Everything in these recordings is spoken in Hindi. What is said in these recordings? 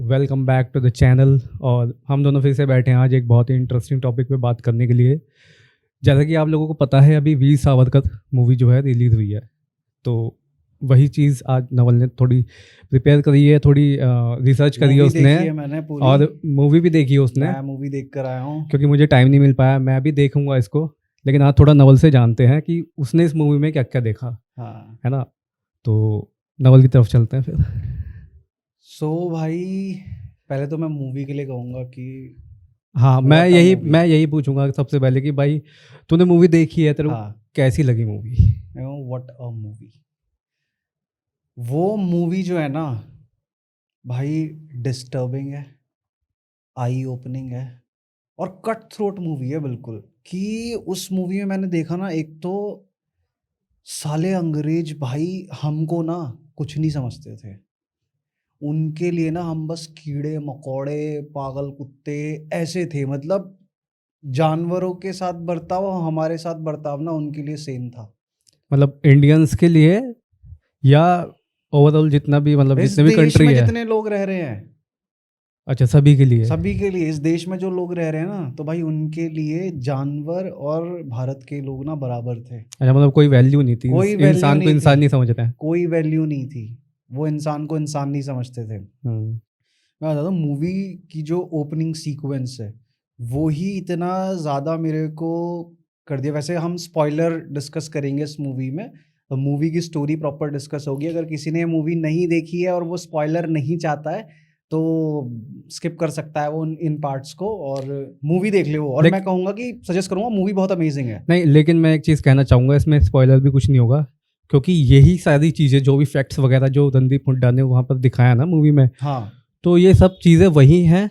Welcome back to the channel. और हम दोनों फिर से बैठे हैं आज एक बहुत ही इंटरेस्टिंग टॉपिक पे बात करने के लिए। जैसा कि आप लोगों को पता है, अभी वीर सावरकर मूवी जो है रिलीज हुई है, तो वही चीज़ आज नवल ने थोड़ी प्रिपेयर करी है, थोड़ी रिसर्च करी है मूवी उसने। देखी है मैंने पूरी। और मूवी भी देखी है उसने, मैं मूवी देख कर आया हूँ। क्योंकि मुझे टाइम नहीं मिल पाया। मैं भी देखूंगा इसको, लेकिन आज थोड़ा नवल से जानते हैं कि उसने इस मूवी में क्या क्या देखा, हाँ। है ना। तो नवल की तरफ चलते हैं फिर। भाई, पहले तो मैं मूवी के लिए कहूँगा कि हाँ, मैं व्हाट अ यही मूवी। मैं यही पूछूंगा सबसे पहले कि भाई तूने मूवी देखी है, तेरे को हाँ, कैसी लगी मूवी? मैं कहूँ व्हाट अ मूवी। वो मूवी जो है ना भाई, डिस्टर्बिंग है, आई ओपनिंग है और कट थ्रोट मूवी है बिल्कुल। कि उस मूवी में मैंने देखा ना, एक तो साले अंग्रेज भाई हमको ना कुछ नहीं समझते थे। उनके लिए ना हम बस कीड़े मकोड़े, पागल कुत्ते ऐसे थे। मतलब जानवरों के साथ बर्ताव हमारे साथ बर्ताव ना उनके लिए सेम था। मतलब इंडियंस के लिए, या ओवरऑल जितना भी, मतलब इस जितने भी देश कंट्री में है? जितने लोग रह रहे हैं, अच्छा, सभी के लिए। सभी के लिए। इस देश में जो लोग रह रहे हैं ना, तो भाई उनके लिए जानवर और भारत के लोग ना बराबर थे। अच्छा, मतलब कोई वैल्यू नहीं थी, कोई वैल्यू इंसान को नहीं थी, इंसान नहीं समझते हैं। कोई वैल्यू नहीं थी। वो इंसान को इंसान नहीं समझते थे। हम्म। मैं बताता हूँ, मूवी की जो ओपनिंग सीक्वेंस है वो ही इतना ज़्यादा मेरे को कर दिया। वैसे हम स्पॉइलर डिस्कस करेंगे इस मूवी में, तो मूवी की स्टोरी प्रॉपर डिस्कस होगी। अगर किसी ने मूवी नहीं देखी है और वो स्पॉइलर नहीं चाहता है तो स्किप कर सकता है वो इन पार्ट्स को और मूवी देख ले वो। और मैं कहूँगा कि सजेस्ट करूँगा, मूवी बहुत अमेजिंग है। नहीं, लेकिन मैं एक चीज़ कहना चाहूँगा, इसमें स्पॉइलर भी कुछ नहीं होगा, क्योंकि यही सारी चीज़ें, जो भी फैक्ट्स वगैरह जो रणदीप हुड्डा ने वहाँ पर दिखाया ना मूवी में, हाँ, तो ये सब चीज़ें वही हैं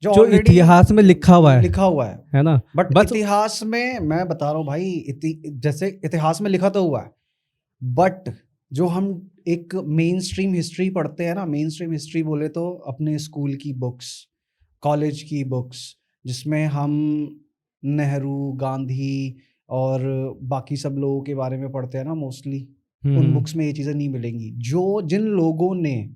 जो जो ऑलरेडी इतिहास में लिखा हुआ लिखा हुआ है ना। बट बस इतिहास में मैं बता रहा हूँ भाई, जैसे इतिहास में लिखा तो हुआ है, बट जो हम एक मेन स्ट्रीम हिस्ट्री पढ़ते हैं ना, मेन स्ट्रीम हिस्ट्री बोले तो अपने स्कूल की बुक्स, कॉलेज की बुक्स, जिसमें हम नेहरू, गांधी और बाकी सब लोगों के बारे में पढ़ते हैं ना मोस्टली, उन बुक्स में ये चीज़ें नहीं मिलेंगी। जो जिन लोगों ने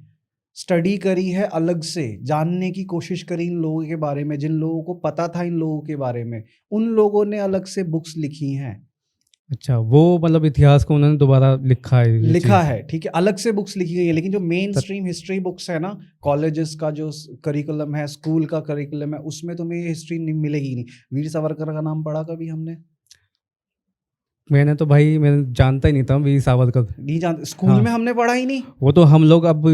स्टडी करी है, अलग से जानने की कोशिश करी इन लोगों के बारे में, जिन लोगों को पता था इन लोगों के बारे में, उन लोगों ने अलग से बुक्स लिखी हैं। अच्छा, वो मतलब इतिहास को उन्होंने दोबारा लिखा है ये लिखा चीज़। है, ठीक है, अलग से बुक्स लिखी गई है। लेकिन जो मेन स्ट्रीम हिस्ट्री बुक्स है ना, कॉलेजेस का जो करिकुलम है, स्कूल का करिकुलम है, उसमें तुम्हें हिस्ट्री नहीं मिलेगी। नहीं, वीर सावरकर का नाम पढ़ा कभी हमने? मैंने तो भाई, मैं जानता ही नहीं था वीर सावरकर। नहीं जानते, स्कूल हाँ, में हमने पढ़ा ही नहीं। वो तो हम लोग अब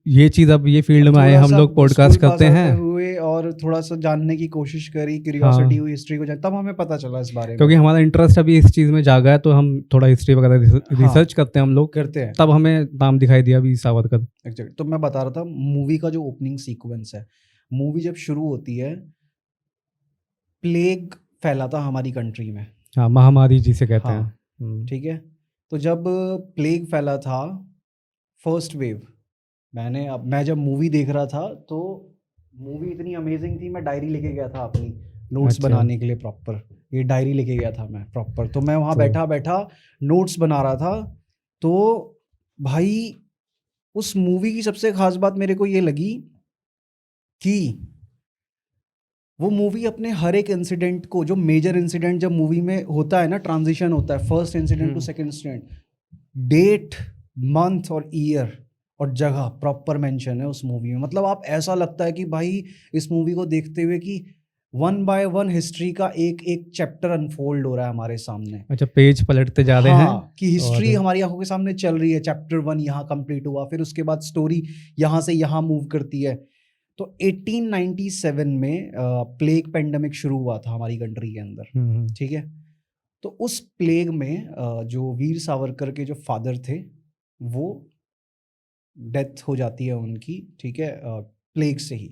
ये चीज़, अब ये फील्ड अब में आए, थोड़ा हम सा लोग स्कूल पॉडकास्ट पास करते आउट हैं। हुए और थोड़ा सा जानने की कोशिश करी, क्यूरियोसिटी हाँ, हुई हिस्ट्री को तब हमें पता चला इस बारे में। क्योंकि हमारा इंटरेस्ट अभी इस चीज़ में जागा है, तो हम थोड़ा हिस्ट्री वगैरह हाँ, रिसर्च करते हैं हम लोग। करते हैं। तब हमें नाम दिखाई दिया वीर सावरकर। एग्जैक्ट। तो मैं बता रहा था, मूवी का जो ओपनिंग सीक्वेंस है, मूवी जब शुरू होती है, प्लेग फैला था हमारी कंट्री में। हाँ, महामारी जिसे कहते हैं। हाँ, ठीक है। तो जब प्लेग फैला था, फर्स्ट वेव, मैं जब मूवी देख रहा था तो मूवी इतनी अमेजिंग थी, मैं डायरी लेके गया था अपनी नोट्स अच्छा, बनाने के लिए प्रॉपर। ये डायरी लेके गया था मैं प्रॉपर। तो मैं वहाँ तो बैठा बैठा नोट्स बना रहा था। तो भाई, उस मूवी की सबसे खास बात मेरे को ये लगी कि वो मूवी अपने हर एक इंसिडेंट को, जो मेजर इंसिडेंट जब मूवी में होता है ना, ट्रांजिशन होता है first incident to second incident, date, month और ईयर और जगह प्रॉपर मेंशन है उस मूवी में। मतलब आप, ऐसा लगता है कि भाई इस मूवी को देखते हुए कि वन बाय वन हिस्ट्री का एक एक चैप्टर अनफोल्ड हो रहा है हमारे सामने। अच्छा, पेज पलटते जा रहे हैं। हाँ, कि हिस्ट्री और हमारी आंखों के सामने चल रही है। चैप्टर 1 यहाँ कंप्लीट हुआ, फिर उसके बाद स्टोरी यहाँ से यहाँ मूव करती है। तो 1897 में प्लेग पेंडेमिक शुरू हुआ था हमारी कंट्री के अंदर, ठीक है। तो उस प्लेग में जो वीर सावरकर के जो फादर थे, वो डेथ हो जाती है उनकी, ठीक है, प्लेग से ही,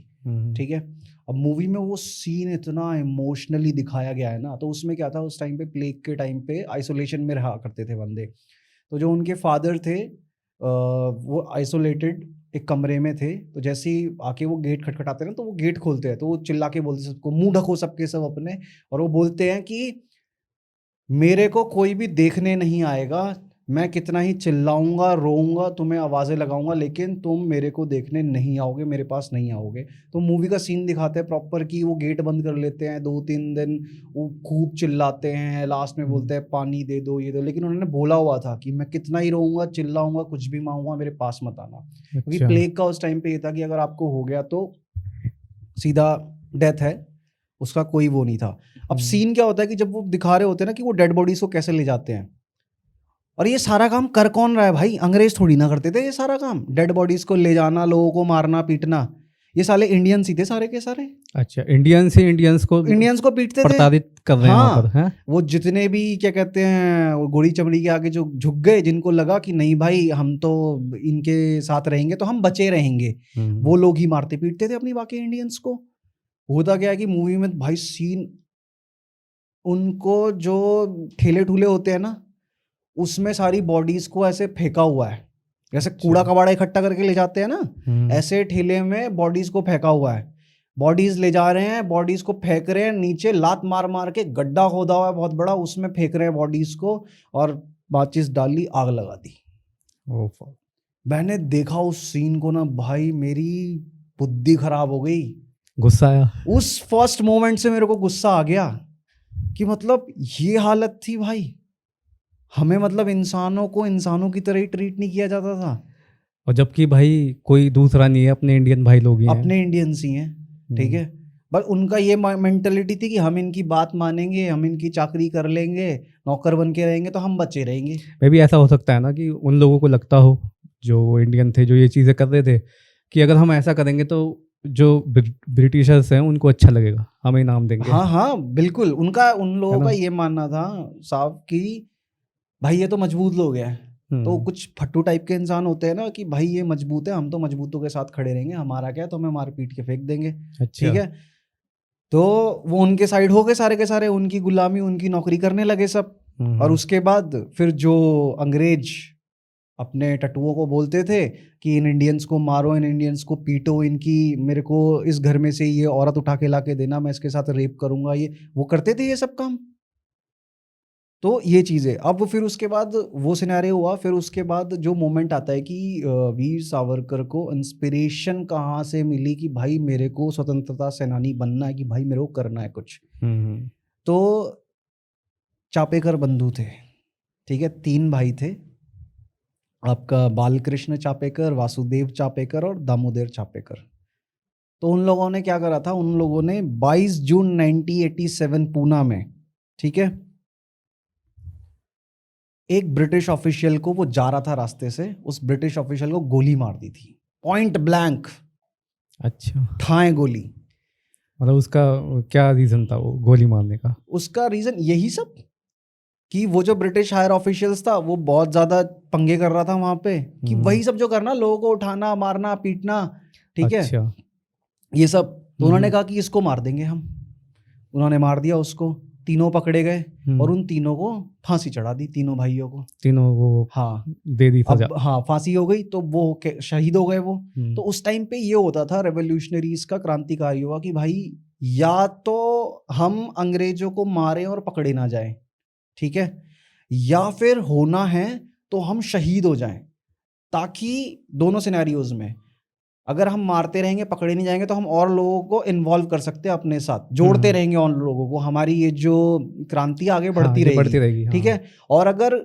ठीक है। अब मूवी में वो सीन इतना इमोशनली दिखाया गया है ना, तो उसमें क्या था, उस टाइम पे प्लेग के टाइम पे आइसोलेशन में रहा करते थे बंदे। तो जो उनके फादर थे, वो आइसोलेटेड एक कमरे में थे। तो जैसे ही आके वो गेट खटखटाते हैं ना, तो वो गेट खोलते हैं, तो वो चिल्ला के बोलते सबको, मुंह ढको सबके सब अपने, और वो बोलते हैं कि मेरे को कोई भी देखने नहीं आएगा मैं कितना ही चिल्लाऊंगा, रोऊंगा, तुम्हें आवाज़ें लगाऊंगा, लेकिन तुम मेरे को देखने नहीं आओगे, मेरे पास नहीं आओगे। तो मूवी का सीन दिखाते हैं प्रॉपर कि वो गेट बंद कर लेते हैं, 2-3 दिन वो खूब चिल्लाते हैं, लास्ट में बोलते हैं पानी दे दो, ये दो, लेकिन उन्होंने बोला हुआ था कि मैं कितना ही रोऊंगा, चिल्लाऊंगा, कुछ भी मांगूंगा, मेरे पास मत आना। क्योंकि अच्छा। प्लेग का उस टाइम पे ये था कि अगर आपको हो गया तो सीधा डेथ है, उसका कोई वो नहीं था। अब सीन क्या होता है कि जब वो दिखा रहे होते हैं ना कि वो डेड बॉडीज को कैसे ले जाते हैं, और ये सारा काम कर कौन रहा है भाई? अंग्रेज थोड़ी ना करते थे ये सारा काम, डेड बॉडीज को ले जाना, लोगों को मारना पीटना। ये साले इंडियंस ही थे सारे के सारे। अच्छा, इंडियंस ही इंडियंस को पीटते थे। प्रताड़ित कर रहे हैं वहाँ पर, हाँ, हैं? वो जितने भी क्या कहते हैं, वो गोली चमड़ी के आगे जो झुक गए, जिनको लगा कि नहीं भाई हम तो इनके साथ रहेंगे तो हम बचे रहेंगे, वो लोग ही मारते पीटते थे अपनी बाकी इंडियंस को। होता क्या है कि मूवी में भाई सीन, उनको जो ठेले ठूले होते हैं ना, उसमें सारी बॉडीज को ऐसे फेंका हुआ है, जैसे कूड़ा कबाड़ा इकट्ठा करके ले जाते हैं ना, ऐसे ठेले में बॉडीज को फेंका हुआ है। बॉडीज ले जा रहे हैं, बॉडीज को फेंक रहे हैं नीचे, लात मार मार के गड्ढा खोदा हुआ है बहुत बड़ा, उसमें फेंक रहे हैं बॉडीज को, और माचिस डाली, आग लगा दी। मैंने देखा उस सीन को ना भाई, मेरी बुद्धि खराब हो गई, गुस्सा आया। उस फर्स्ट मोमेंट से मेरे को गुस्सा आ गया कि मतलब ये हालत थी भाई, हमें मतलब इंसानों को इंसानों की तरह ही ट्रीट नहीं किया जाता था। और जबकि भाई कोई दूसरा नहीं है, अपने इंडियन भाई लोग ही हैं। अपने इंडियंस ही हैं, ठीक है। बट उनका ये मेंटेलिटी थी कि हम इनकी बात मानेंगे, हम इनकी चाकरी कर लेंगे, नौकर बन के रहेंगे तो हम बचे रहेंगे। मे भी ऐसा हो सकता है ना कि उन लोगों को लगता हो, जो इंडियन थे, जो ये चीज़ें कर रहे थे, कि अगर हम ऐसा करेंगे तो जो ब्रिटिशर्स हैं उनको अच्छा लगेगा, हमें इनाम देंगे। हाँ हाँ बिल्कुल, उन लोगों का ये मानना था साहब कि भाई ये तो मजबूत लोग हैं। तो कुछ फट्टू टाइप के इंसान होते हैं ना कि भाई ये मजबूत है, हम तो मजबूतों के साथ खड़े रहेंगे, हमारा क्या है, तो हमें मार पीट के फेंक देंगे। अच्छा। ठीक है, तो वो उनके साइड हो गए सारे के सारे, उनकी गुलामी, उनकी नौकरी करने लगे सब। और उसके बाद फिर जो अंग्रेज अपने टट्टुओं को बोलते थे कि इन इंडियंस को मारो, इन इंडियंस को पीटो, इनकी मेरे को इस घर में से ये औरत उठा के ला के देना, मैं इसके साथ रेप करूंगा, ये वो करते थे ये सब काम। तो ये चीज़ है। अब फिर उसके बाद वो सिनेरियो हुआ, फिर उसके बाद जो मोमेंट आता है कि वीर सावरकर को इंस्पिरेशन कहाँ से मिली कि भाई मेरे को स्वतंत्रता सेनानी बनना है, कि भाई मेरे को करना है कुछ। तो चापेकर बंधु थे, ठीक है, 3 भाई थे, आपका बालकृष्ण चापेकर, वासुदेव चापेकर और दामोदर चापेकर। तो उन लोगों ने क्या करा था, उन लोगों ने 22 जून 1987 पूना में, ठीक है, एक ब्रिटिश ऑफिशियल को, वो जा रहा था रास्ते से, उस ब्रिटिश ऑफिशियल को गोली मार दी थी, पॉइंट ब्लैंक। अच्छा, ठाए गोली। मतलब उसका क्या रीज़न था वो गोली मारने का? उसका रीज़न यही सब कि वो जो ब्रिटिश हायर ऑफिशियल्स था वो बहुत ज़्यादा पंगे कर रहा था वहाँ पे, कि वही सब जो करना, लोगों को उठाना, मारना, पीटना, ठीक है, अच्छा। ये सब। तो उन्होंने कहा कि इसको मार देंगे हम। उन्होंने मार दिया उसको, तीनों पकड़े गए और उन तीनों को फांसी चढ़ा दी, तीनों भाइयों को, तीनों वो हाँ दे दी सजा। अब हाँ फांसी हो गई, तो वो शहीद हो गए वो। तो उस टाइम पे ये होता था, रेवोल्यूशनरीज का, क्रांतिकारी हुआ कि भाई या तो हम अंग्रेजों को मारें और पकड़े ना जाए, ठीक है, या फिर होना है तो हम शहीद हो जाएं, ताकि दोनों सिनेरियोज में अगर हम मारते रहेंगे, पकड़े नहीं जाएंगे, तो हम और लोगों को इन्वॉल्व कर सकते हैं अपने साथ, जोड़ते रहेंगे और लोगों को, हमारी ये जो क्रांति आगे बढ़ती रहेगी, ठीक है। और अगर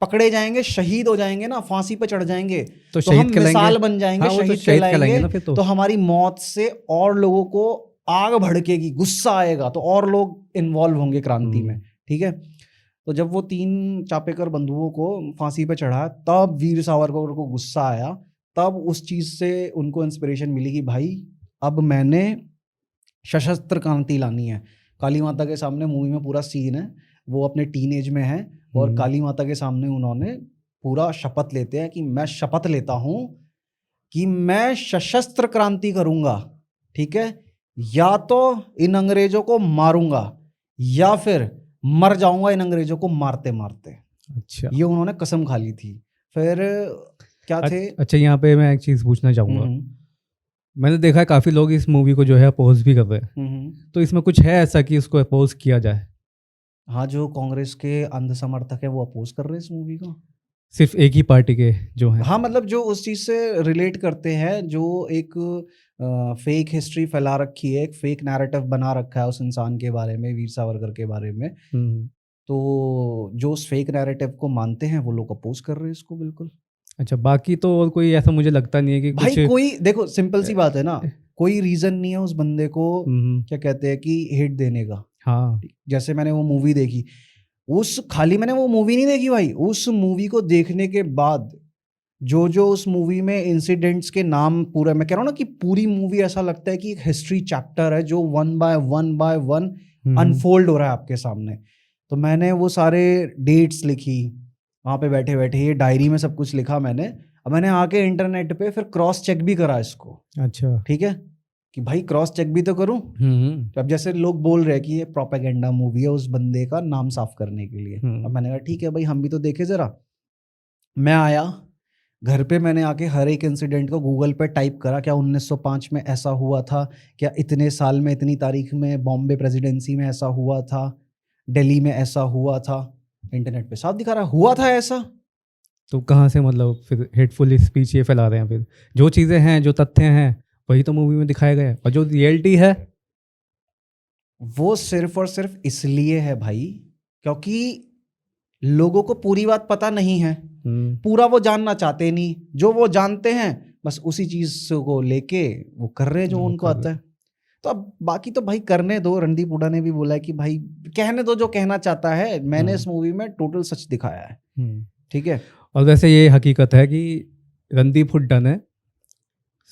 पकड़े जाएंगे, शहीद हो जाएंगे ना, फांसी पे चढ़ जाएंगे, तो हम मिसाल बन जाएंगे, शहीद कहलाएंगे, तो हमारी मौत से और लोगों को आग भड़केगी, गुस्सा आएगा, तो और लोग इन्वॉल्व होंगे क्रांति में, ठीक है। तो जब वो 3 चापेकर बंधुओं को फांसी पे चढ़ा, तब वीर सावरकर को गुस्सा आया, तब उस चीज़ से उनको इंस्पिरेशन मिली कि भाई अब मैंने सशस्त्र क्रांति लानी है। काली माता के सामने मूवी में पूरा सीन है, वो अपने टीनेज में है और काली माता के सामने उन्होंने पूरा शपथ लेते हैं कि मैं शपथ लेता हूँ कि मैं सशस्त्र क्रांति करूँगा, ठीक है, या तो इन अंग्रेजों को मारूंगा या फिर मर जाऊंगा इन अंग्रेजों को मारते मारते। अच्छा, ये उन्होंने कसम खा ली थी। फिर क्या थे। अच्छा, यहाँ पे मैं एक चीज़ पूछना चाहूँगा। मैंने देखा है काफ़ी लोग इस मूवी को जो है अपोज भी कर रहे हैं, तो इसमें कुछ है ऐसा कि इसको अपोज किया जाए? हाँ, जो कांग्रेस के अंध समर्थक है वो अपोज कर रहे हैं इस मूवी को। सिर्फ एक ही पार्टी के जो हैं। हाँ मतलब जो उस चीज़ से रिलेट करते हैं, जो एक फेक हिस्ट्री फैला रखी है, एक फेक नैरेटिव बना रखा है उस इंसान के बारे में, वीर सावरकर के बारे में। तो जो उस फेक नैरेटिव को मानते हैं वो लोग अपोज कर रहे हैं इसको बिल्कुल। अच्छा, बाकी तो और कोई ऐसा मुझे लगता नहीं है कि भाई कुछ कोई देखो सिंपल सी बात है ना, कोई रीजन नहीं है उस बंदे को क्या कहते हैं कि हेट देने का। हाँ, जैसे मैंने वो मूवी देखी, खाली मैंने वो मूवी नहीं देखी भाई, उस मूवी को देखने के बाद जो उस मूवी में इंसिडेंट्स के नाम पूरा, मैं कह रहा हूँ ना कि पूरी मूवी ऐसा लगता है कि एक हिस्ट्री चैप्टर है जो वन बाय वन अनफोल्ड हो रहा है आपके सामने। तो मैंने वो सारे डेट्स लिखी वहाँ पे बैठे बैठे, ये डायरी में सब कुछ लिखा मैंने। अब मैंने आके इंटरनेट पे फिर क्रॉस चेक भी करा इसको। अच्छा, ठीक है कि भाई क्रॉस चेक भी तो करूं। तो अब जैसे लोग बोल रहे हैं कि ये प्रोपेगेंडा मूवी है उस बंदे का नाम साफ करने के लिए। अब मैंने कहा ठीक है भाई, हम भी तो देखे जरा। मैं आया घर पे, मैंने आके हर एक इंसिडेंट को गूगल पे टाइप करा, क्या 1905 में ऐसा हुआ था, क्या इतने साल में इतनी तारीख में बॉम्बे प्रेसिडेंसी में ऐसा हुआ था, दिल्ली में ऐसा हुआ था। इंटरनेट पे साफ दिखा रहा हुआ था ऐसा। तो कहाँ से मतलब फिर हेटफुल स्पीच ये फैला रहे हैं? फिर जो चीज़ें हैं, जो तथ्य हैं, वही तो मूवी में दिखाया गया है, और जो रियलिटी है वो सिर्फ और सिर्फ इसलिए है भाई क्योंकि लोगों को पूरी बात पता नहीं है, पूरा वो जानना चाहते नहीं। जो वो जानते हैं बस उसी चीज को लेके वो कर रहे हैं जो उनको आता है। तो अब बाकी तो भाई करने दो। रणदीप हुड्डा ने भी बोला है कि भाई कहने दो जो कहना चाहता है, मैंने इस मूवी में टोटल सच दिखाया है। ठीक है। और वैसे ये हकीकत है कि रणदीप हुड्डा ने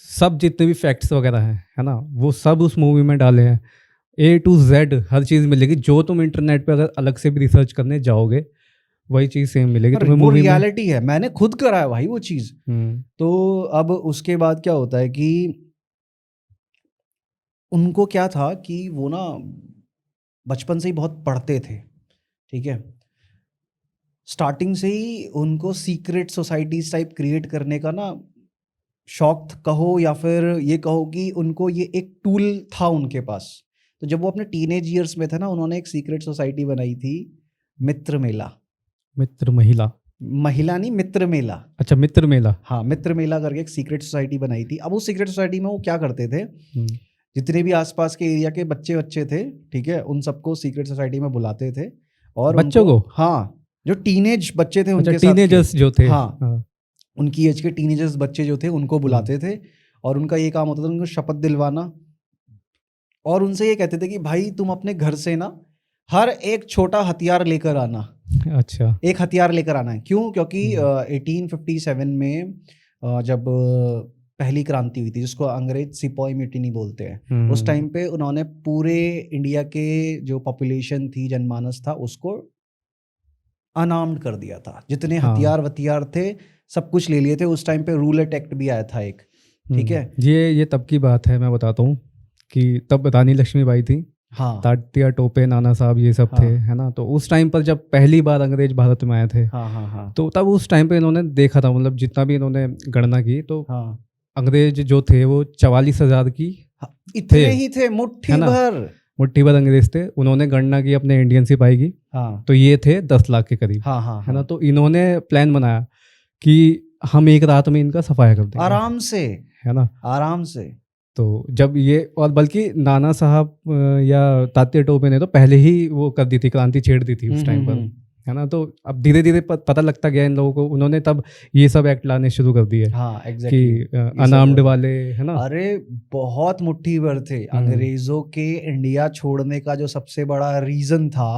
सब जितने भी फैक्ट्स वगैरह हैं, है ना, वो सब उस मूवी में डाले हैं। A to Z हर चीज़ मिलेगी। जो तुम इंटरनेट पे अगर अलग से भी रिसर्च करने जाओगे वही चीज़ सेम मिलेगी तुम्हें वो मूवी में। रियलिटी है, मैंने खुद करा है भाई वो चीज़। तो अब उसके बाद क्या होता है कि उनको क्या था कि वो ना बचपन से ही बहुत पढ़ते थे। ठीक है, स्टार्टिंग से ही उनको सीक्रेट सोसाइटीज टाइप क्रिएट करने का ना शौक कहो, या फिर ये कहो कि उनको ये एक टूल था उनके पास। तो जब वो अपने टीनेज ईयर्स में थे ना, उन्होंने एक सीक्रेट सोसाइटी बनाई थी, मित्र मेला। मित्र महिला, महिला नहीं, मित्र मेला। अच्छा, मित्र मेला। हाँ, मित्र मेला करके एक सीक्रेट सोसाइटी बनाई थी। अब उस सीक्रेट सोसाइटी में वो क्या करते थे, जितने भी आसपास के एरिया के बच्चे थे, ठीक है, उन सबको सीक्रेट सोसाइटी में बुलाते थे। और बच्चों को? हाँ, जो टीनेज बच्चे थे उनके साथ, टीनेजर्स जो थे, हाँ, उनकी एज के टीनेजर्स बच्चे जो थे उनको बुलाते थे। और उनका ये काम होता था उनको शपथ दिलवाना, और उनसे ये कहते थे कि भाई तुम अपने घर से ना हर एक छोटा हथियार लेकर आना। अच्छा, एक हथियार लेकर आना है। क्यों? क्योंकि 1857 में जब पहली क्रांति हुई थी, जिसको अंग्रेज सिपाही म्यूटिनी बोलते हैं, उस टाइम पे उन्होंने पूरे इंडिया के जो पॉपुलेशन थी, जनमानस था, उसको अनार्म्ड कर दिया था। जितने हथियार थे सब कुछ ले लिए थे। उस टाइम पे रूलेट एक्ट भी आया था एक। ठीक है, ये तब की बात है, मैं बताता हूँ कि तब रानी लक्ष्मीबाई थी, हाँ, तात्या टोपे, नाना साहब, ये सब थे, है ना। तो उस टाइम पर जब पहली बार अंग्रेज भारत में आए थे, तो तब उस टाइम पे इन्होंने देखा था, मतलब जितना भी इन्होंने गणना की, तो अंग्रेज जो थे वो 44,000 की इतने ही थे, मुट्ठी भर अंग्रेज थे। उन्होंने गणना की अपने इंडियन सिपाही की, तो ये थे 10 लाख के करीब, है ना। तो इन्होंने प्लान बनाया कि हम एक रात में इनका सफाया कर देंगे, आराम से, है ना, आराम से। तो जब ये, और बल्कि नाना साहब या तात्या टोपे ने तो पहले ही वो कर दी थी, क्रांति छेड़ दी थी उस टाइम पर, है ना। तो अब धीरे धीरे पता लगता गया इन लोगों को, उन्होंने तब ये सब एक्ट लाने शुरू कर दिए। हाँ, एग्जैक्टली, कि अनार्म्ड वाले, है ना। अरे बहुत मुट्ठी भर थे। अंग्रेजों के इंडिया छोड़ने का जो सबसे बड़ा रीजन था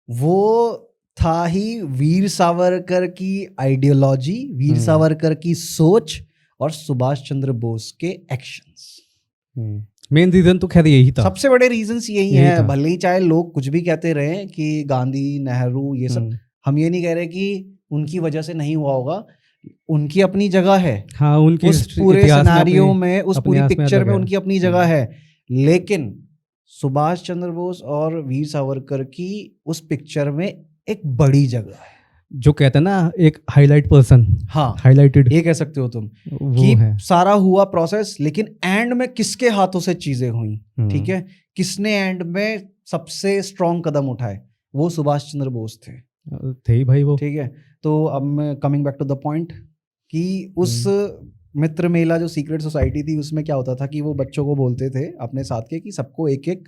वो था ही वीर सावरकर की आइडियोलॉजी, वीर सावरकर की सोच और सुभाष चंद्र बोस के एक्शंस। मेन रीजन तो खैर यही था, सबसे बड़े रीजंस यही है। भले ही चाहे लोग कुछ भी कहते रहे कि गांधी, नेहरू, ये सब, हम ये नहीं कह रहे कि उनकी वजह से नहीं हुआ होगा, उनकी अपनी जगह है। हाँ, उनकी उस पूरे सिनेरियो में, उस पूरी पिक्चर में उनकी अपनी जगह है। लेकिन सुभाष चंद्र बोस और वीर सावरकर की उस पिक्चर में एक बड़ी जगह है। जो कहते हैं ना, एक हाईलाइट पर्सन, हाँ, हाईलाइटेड, ये कह सकते हो तुम वो कि है। सारा हुआ प्रोसेस, लेकिन एंड में किसके हाथों से चीजें हुई, ठीक है, किसने एंड में सबसे स्ट्रॉन्ग कदम उठाए, वो सुभाष चंद्र बोस थे ही भाई वो, ठीक है। तो अब मैं coming back to the point कि उस मित्र मेला जो सीक्रेट सोसाइटी थी उसमें क्या होता था कि वो बच्चों को बोलते थे अपने साथ के कि सबको एक एक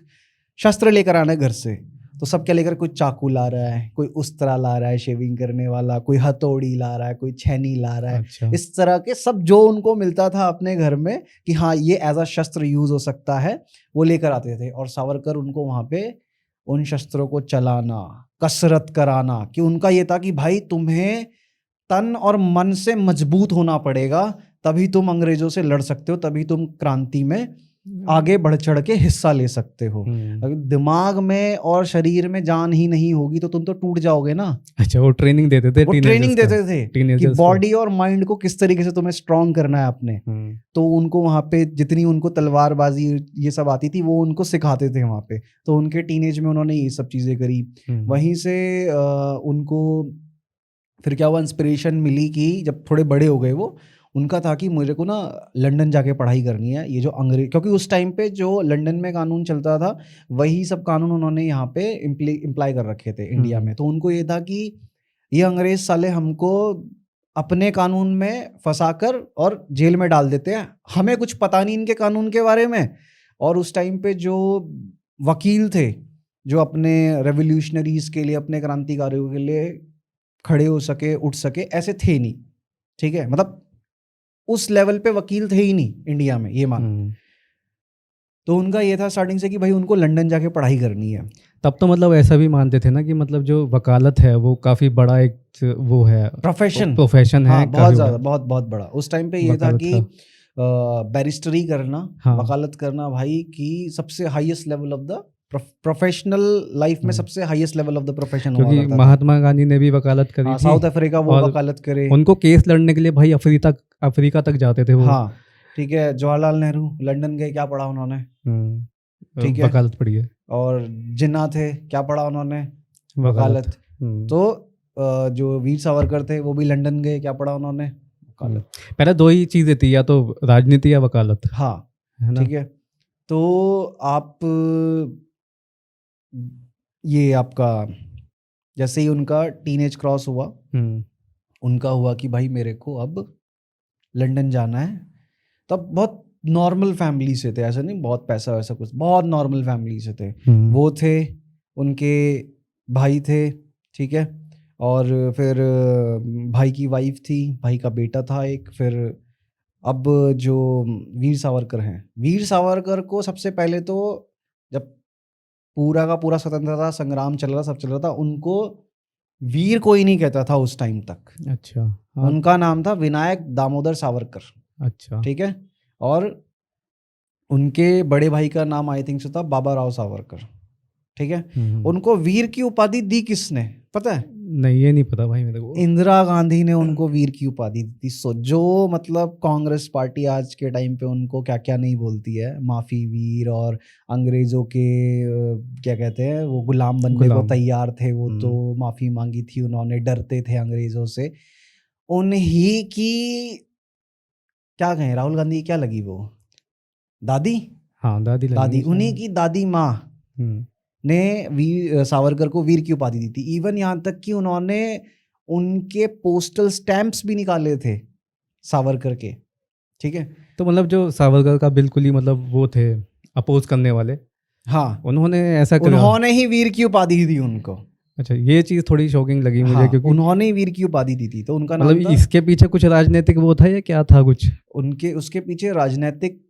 शस्त्र लेकर आना है घर से। तो सब क्या लेकर, कोई चाकू ला रहा है, कोई उस्तरा ला रहा है शेविंग करने वाला, कोई हथौड़ी ला रहा है, कोई छेनी ला रहा है। अच्छा। इस तरह के सब जो उनको मिलता था अपने घर में कि हाँ ये एज अ शस्त्र यूज हो सकता है, वो लेकर आते थे। और सावरकर उनको वहां पे उन शस्त्रों को चलाना, कसरत कराना, कि उनका ये था कि भाई तुम्हें तन और मन से मजबूत होना पड़ेगा, तभी तुम अंग्रेजों से लड़ सकते हो, तभी तुम क्रांति में आगे बढ़ चढ़ के हिस्सा ले सकते हो। अगर दिमाग में और शरीर में जान ही नहीं होगी तो तुम तो टूट जाओगे ना। अच्छा, वो ट्रेनिंग देते थे, वो ट्रेनिंग देते थे कि टीनेजर्स बॉडी और माइंड को किस तरीके से तुम्हें स्ट्रांग करना है अपने। तो उनको वहां पे जितनी उनको तलवारबाजी ये सब आती थी वो उनको सिखाते थे वहां पे। तो उनके टीनेज में उन्होंने ये सब चीजें करी। वहीं से उनको फिर क्या हुआ, इंस्पिरेशन मिली कि जब थोड़े बड़े हो गए वो, उनका था कि मुझे को ना लंदन जाके पढ़ाई करनी है। ये जो अंग्रेज, क्योंकि उस टाइम पे जो लंदन में कानून चलता था वही सब कानून उन्होंने यहाँ पे इम्प्लाई कर रखे थे इंडिया में। तो उनको ये था कि ये अंग्रेज साले हमको अपने कानून में फंसाकर और जेल में डाल देते हैं, हमें कुछ पता नहीं इनके कानून के बारे में। और उस टाइम पे जो वकील थे जो अपने रेवोल्यूशनरीज के लिए, अपने क्रांतिकारियों के लिए खड़े हो सके, उठ सके, ऐसे थे नहीं। ठीक है, मतलब उस लेवल पे वकील थे ही नहीं इंडिया में, ये मान। तो उनका ये था स्टार्टिंग से कि भाई उनको लंदन जाके पढ़ाई करनी है। तब तो मतलब ऐसा भी मानते थे ना कि मतलब जो वकालत है वो काफी बड़ा एक वो है, प्रोफेशन है। हाँ, बहुत ज्यादा, बहुत बड़ा। उस टाइम पे ये था कि बैरिस्टरी करना, हाँ। वकालत करना भाई की सबसे highest level of the professional life में सबसे highest level of the profession हुआ क्योंकि महात्मा गांधी ने भी वकालत करी थी। साउथ अफ्रीका वो वकालत करे, उनको केस लड़ने के लिए भाई अफ्रीका तक जाते थे वो। हाँ ठीक है। जवाहरलाल नेहरू लंदन गए, क्या पढ़ा उन्होंने? ठीक है, वकालत पढ़ी है। और जिन्ना थे, क्या पढ़ा उन्होंने? वकालत। तो जो वीर सावरकर थे वो भी लंदन गए, क्या पढ़ा उन्होंने? वकालत। पहले दो ही चीजें थी, या तो राजनीति या वकालत। हाँ, है ना? ठीक है। तो आप ये आपका जैसे ही उनका टीनेज क्रॉस हुआ, उनका हुआ कि भाई मेरे को अब लंदन जाना है। तब बहुत नॉर्मल फैमिली से थे, ऐसा नहीं बहुत पैसा वैसा कुछ, बहुत नॉर्मल फैमिली से थे। वो थे, उनके भाई थे, ठीक है, और फिर भाई की वाइफ थी, भाई का बेटा था एक। फिर अब जो वीर सावरकर हैं, वीर सावरकर को सबसे पहले तो जब पूरा का पूरा स्वतंत्रता संग्राम चल रहा, सब चल रहा था, उनको वीर कोई नहीं कहता था उस टाइम तक। अच्छा। उनका नाम था विनायक दामोदर सावरकर। अच्छा, ठीक है। और उनके बड़े भाई का नाम आई थिंक था बाबा राव सावरकर। ठीक है। उनको वीर की उपाधि दी किसने पता है? नहीं, ये नहीं पता भाई मेरे को। इंदिरा गांधी ने उनको वीर की उपाधि दी थी। सो जो मतलब कांग्रेस पार्टी आज के टाइम पे उनको क्या क्या नहीं बोलती है, माफी वीर, और अंग्रेजों के क्या कहते हैं वो गुलाम बनने को तैयार थे, वो तो माफी मांगी थी उन्होंने, डरते थे अंग्रेजों से। उन्हीं की क्या कहें, राहुल गांधी क्या लगी वो दादी? हाँ, दादी। उन्हीं की दादी माँ ने वीर सावरकर को वीर की उपाधि दी थी। इवन यहाँ तक कि उन्होंने उनके पोस्टल स्टैंप्स भी निकाले थे सावरकर के। ठीक है। तो मतलब जो सावरकर का बिल्कुल ही मतलब वो थे अपोज करने वाले, हाँ, उन्होंने ऐसा करा, उन्होंने ही वीर की उपाधि दी उनको। अच्छा, ये चीज थोड़ी शॉकिंग लगी मुझे। हाँ, क्योंकि उन्होंने वीर की उपाधि दी थी। तो उनका नाम मतलब था, इसके पीछे कुछ राजनीतिक वो था या क्या था कुछ? उसके पीछे राजनीतिक